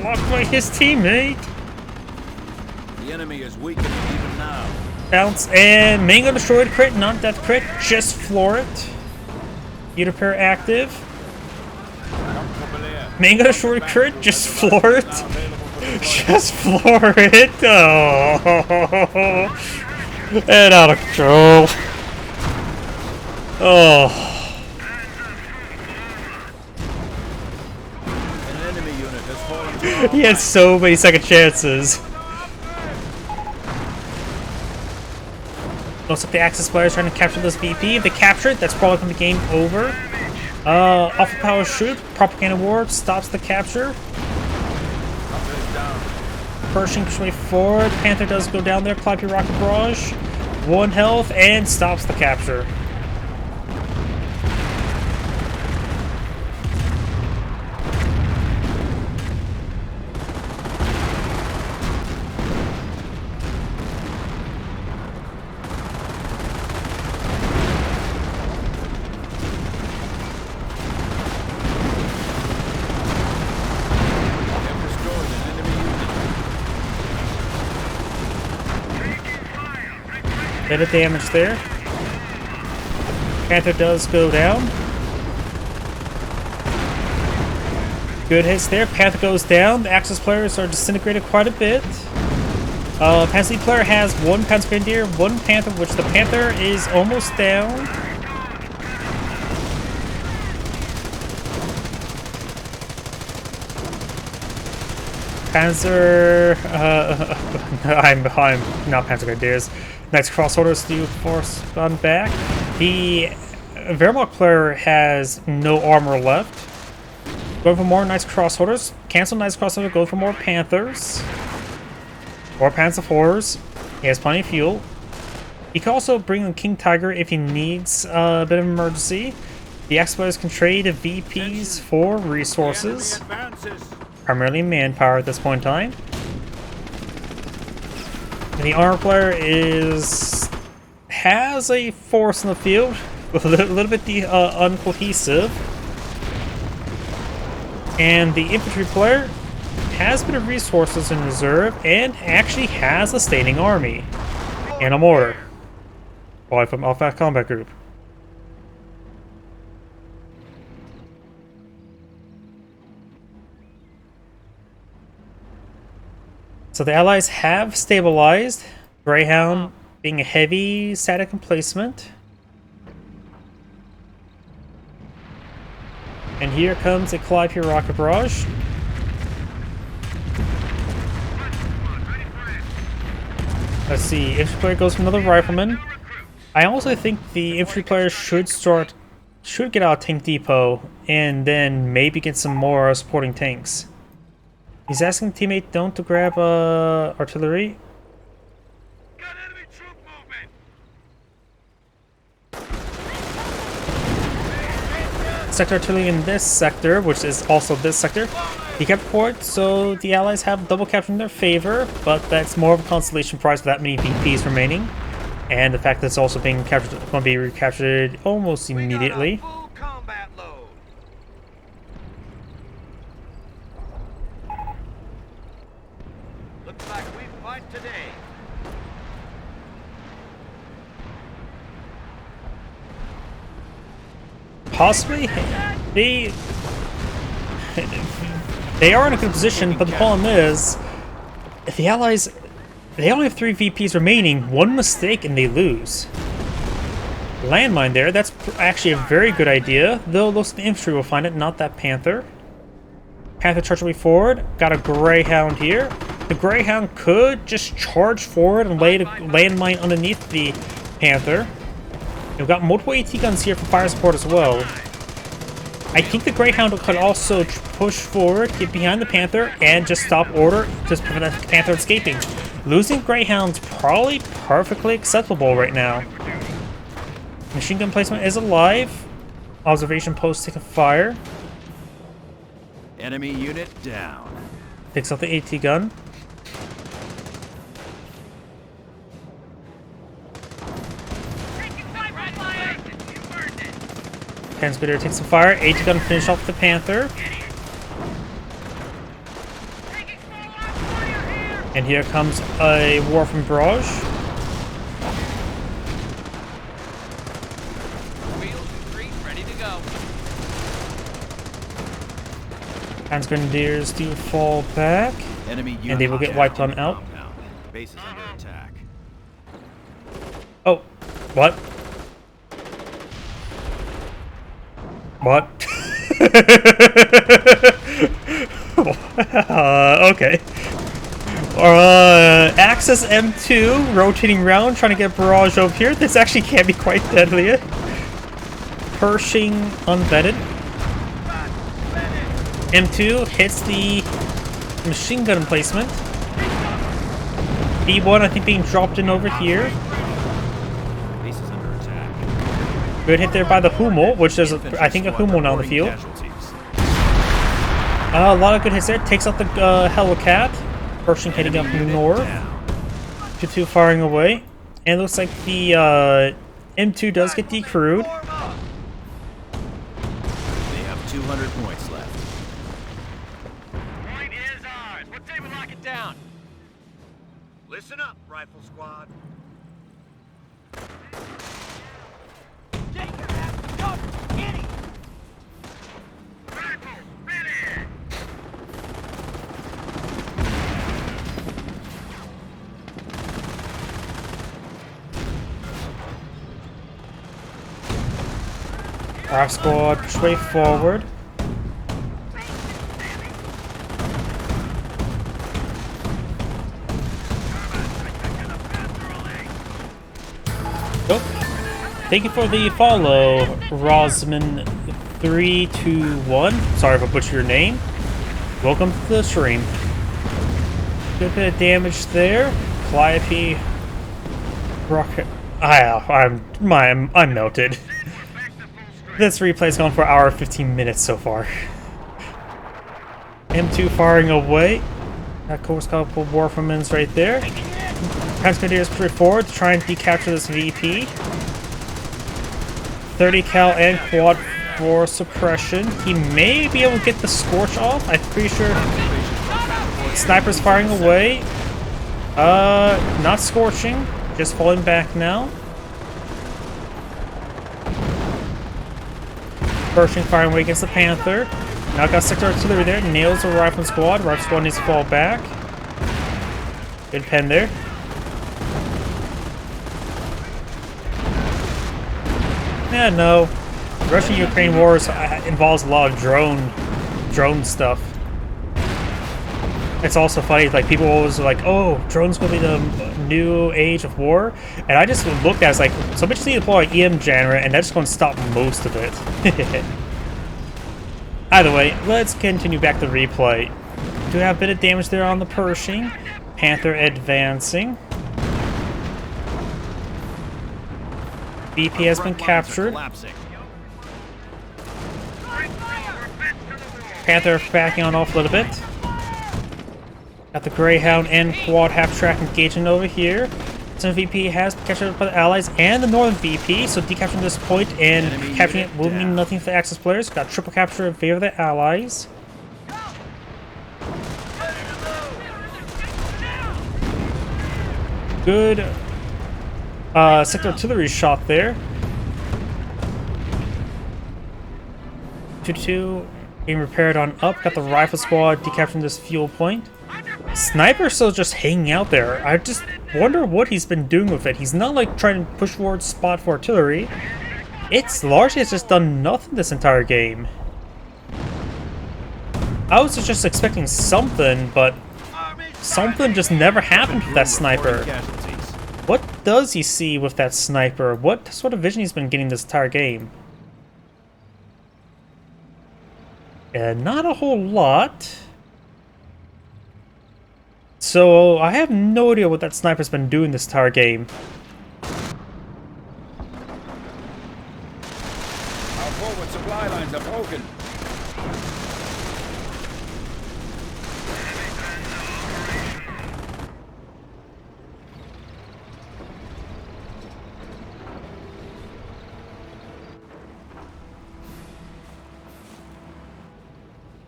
Blocked by his teammate. The enemy is weakening even now. Bounce and Mango destroyed crit, not death crit. Just floor it. Unit repair active. Mango destroyed crit, just floor it. Just floor it. Oh. And out of control. Oh. An enemy unit has fallen. He had so many second chances. Looks like the Axis players trying to capture this VP. If they capture it, that's probably going to be game over. Off the power shoot. Propaganda war stops the capture. Pershing straight forward. Panther does go down there. Calliope rocket barrage. 1 health and stops the capture. Bit of damage there. Panther does go down. Good hits there. Panther goes down. The Axis players are disintegrated quite a bit. Panther player has 1 Panther Grenadier, 1 Panther, which the Panther is almost down. Panzer, I'm not Panzer Grenadiers. Next cross orders do force on back. The Wehrmacht player has no armor left. Go for more nice crossholders. Cancel nice crossover. Go for more Panthers. Or Panzer IVs. He has plenty of fuel. He can also bring in King Tiger if he needs a bit of emergency. The Explorers can trade VPs for resources. Primarily manpower at this point in time. And the armor player has a force in the field. A little bit uncohesive. And the infantry player has a bit of resources in reserve and actually has a standing army and a mortar. From off that combat group. So the Allies have stabilized. Greyhound being a heavy static emplacement. And here comes a Calliope rocket barrage. Let's see, infantry player goes for another rifleman. I also think the infantry player should get out of tank depot and then maybe get some more supporting tanks. He's asking teammate don't to grab artillery. Got enemy troop movement. Sector artillery in this sector, which is also this sector. He kept port, so the Allies have double capture in their favor, but that's more of a consolation prize for that many VPs remaining. And the fact that it's also being captured, going to be recaptured almost immediately. Full combat load. Looks like we fight today. Possibly, they are in a good position, but the problem is, if the Allies, they only have 3 VPs remaining, one mistake and they lose. Landmine there, that's actually a very good idea, though the infantry will find it, not that Panther. Panther charging way forward, got a Greyhound here. The Greyhound could just charge forward and lay a landmine underneath the Panther. We've got multiple AT guns here for fire support as well. I think the Greyhound could also push forward, get behind the Panther, and just stop order, just prevent the Panther escaping. Losing Greyhound's probably perfectly acceptable right now. Machine gun placement is alive. Observation post taking fire. Enemy unit down. Picks up the AT gun. Panspeeder takes some fire. AT gun finish off the Panther. And here comes a war from barrage. Grenadiers do fall back, and they will get wiped on out. Base is under attack. Oh, what? What? Okay. Axis M2 rotating around, trying to get barrage over here. This actually can be quite deadly. Pershing unvetted. M2 hits the machine gun emplacement. B1, I think, being dropped in over here. Base is under attack. Good hit there by the Hummel, which is, I think, a Hummel now on the field. A lot of good hits there. Takes out the Hellcat. Pershing heading up north. 2-2 firing away. And it looks like the M2 does get decrewed. They have 200 points left. Point is ours. What say we lock it down? Listen up, rifle squad. Take your ass, go, get him! Rifle, ready! Our squad push way forward. Thank you for the follow, Rosman321. Sorry if I butchered your name. Welcome to the stream. Good bit of damage there. Calliope. Rocket. I'm melted. This replay's gone for an hour and 15 minutes so far. M2 firing away. That course couple Warfamans right there. Transmitters push forward to try and decapture this VP. 30 cal and quad for suppression. He may be able to get the Scorch off. I'm pretty sure. Sniper's firing away. Not scorching. Just falling back now. Pershing firing away against the Panther. Now got sector artillery there. Nails the rifle squad. Rifle squad needs to fall back. Good pen there. Yeah, no. Russian-Ukraine wars involves a lot of drone stuff. It's also funny, like, people always are like, oh, drones will be the new age of war. And I just looked at it as like, somebody just need to deploy EM generator, and that's just going to stop most of it. Either way, let's continue back to replay. Do have a bit of damage there on the Pershing. Panther advancing. BP has been captured. Panther backing on off a little bit. Got the Greyhound and Quad half-track engaging over here. Some VP has been captured by the Allies and the Northern VP, so decapturing this point and capturing it will mean nothing for the Axis players. Got triple capture in favor of the Allies. Good sector artillery shot there. 2-2 being repaired on up. Got the rifle squad decapturing this fuel point. Sniper still just hanging out there. I just wonder what he's been doing with it. He's not like trying to push forward spot for artillery. It's largely just done nothing this entire game. I was just expecting something, but something just never happened with that sniper. What does he see with that sniper? What sort of vision he's been getting this entire game? Not a whole lot. So I have no idea what that sniper's been doing this entire game. Our forward supply lines are broken.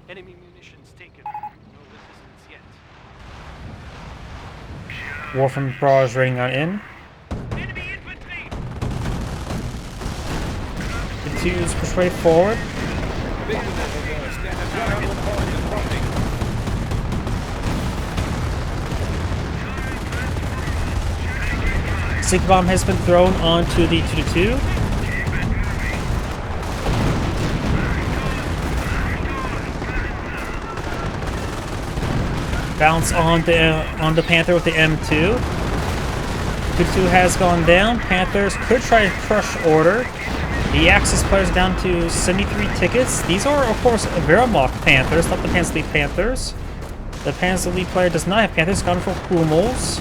Enemy munitions taken. No resistance yet. Warframe Barrage raiding on in. Enemy infantry! Continues push way forward. Sink bomb has been thrown onto the 2-2. Bounce on the Panther with the M2. 2-2 has gone down. Panthers could try to crush order. The Axis players down to 73 tickets. These are, of course, Wehrmacht Panthers, not the Panzer League Panthers. The Panzer League player does not have Panthers, gone for Hummels.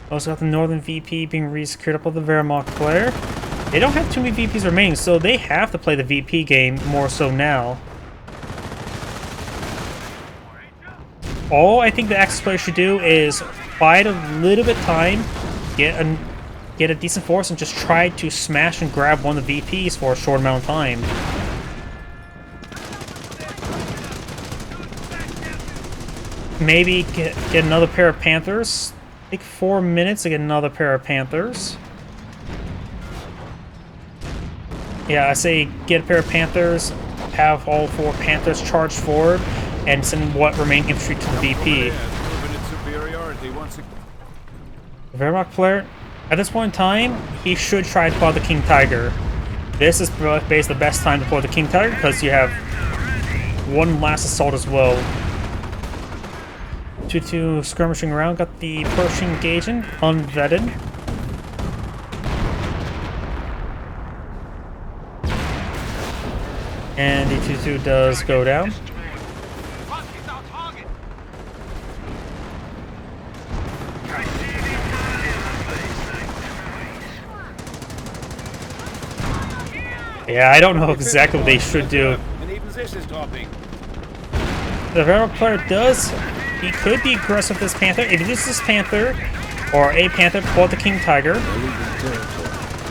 Also got the Northern VP being re-secured up with the Wehrmacht player. They don't have too many VPs remaining, so they have to play the VP game more so now. All I think the Axis player should do is bide a little bit time, get a decent force, and just try to smash and grab one of the VPs for a short amount of time. Maybe get another pair of Panthers. Take 4 minutes to get another pair of Panthers. Yeah, I say get a pair of Panthers, have all 4 Panthers charge forward, and send what remaining infantry to the VP. The Wehrmacht player, at this point in time, he should try to deploy the King Tiger. This is basically the best time to deploy the King Tiger because you have one last assault as well. 2-2 skirmishing around, got the Pershing engaging, unvetted. And the 2-2 does go down. Yeah, I don't know exactly what they should do. And even this is dropping. The Venomous player does... He could be aggressive with this Panther. If he uses this Panther, or a Panther, pull out the King Tiger.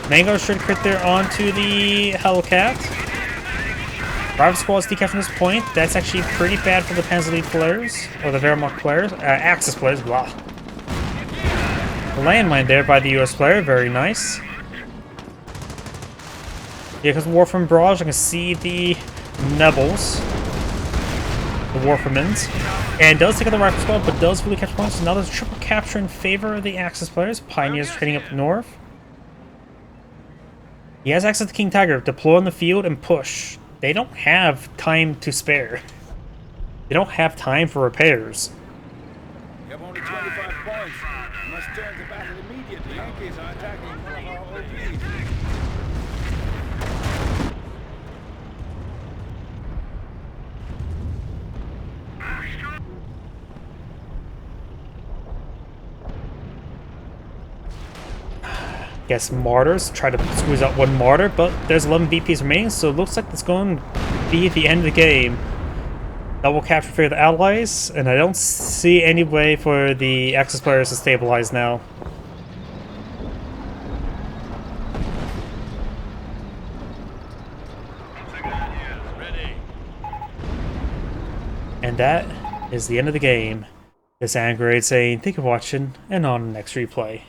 Mango should crit there onto the Hellcat. Rival squad's decapped from this point. That's actually pretty bad for the Panzer Lead players, or the Wehrmacht players, Axis players, blah. Landmine there by the US player, very nice. Yeah, because Warframe Barrage, I can see the Nebels, the Warframens, and does take out the rifle squad, but does really catch points. So now there's a triple capture in favor of the Axis players. Pioneers heading up north. He has access to King Tiger. Deploy on the field and push. They don't have time to spare. They don't have time for repairs. You have only 25 points. You must turn to battle immediately. Yankees are attacking for our OP. Guess Martyrs try to squeeze out one Martyr, but there's 11 VPs remaining, so it looks like it's going to be the end of the game. Double capture for the allies, and I don't see any way for the Axis players to stabilize now. And that is the end of the game. This is Angrade saying thank you for watching, and on the next replay.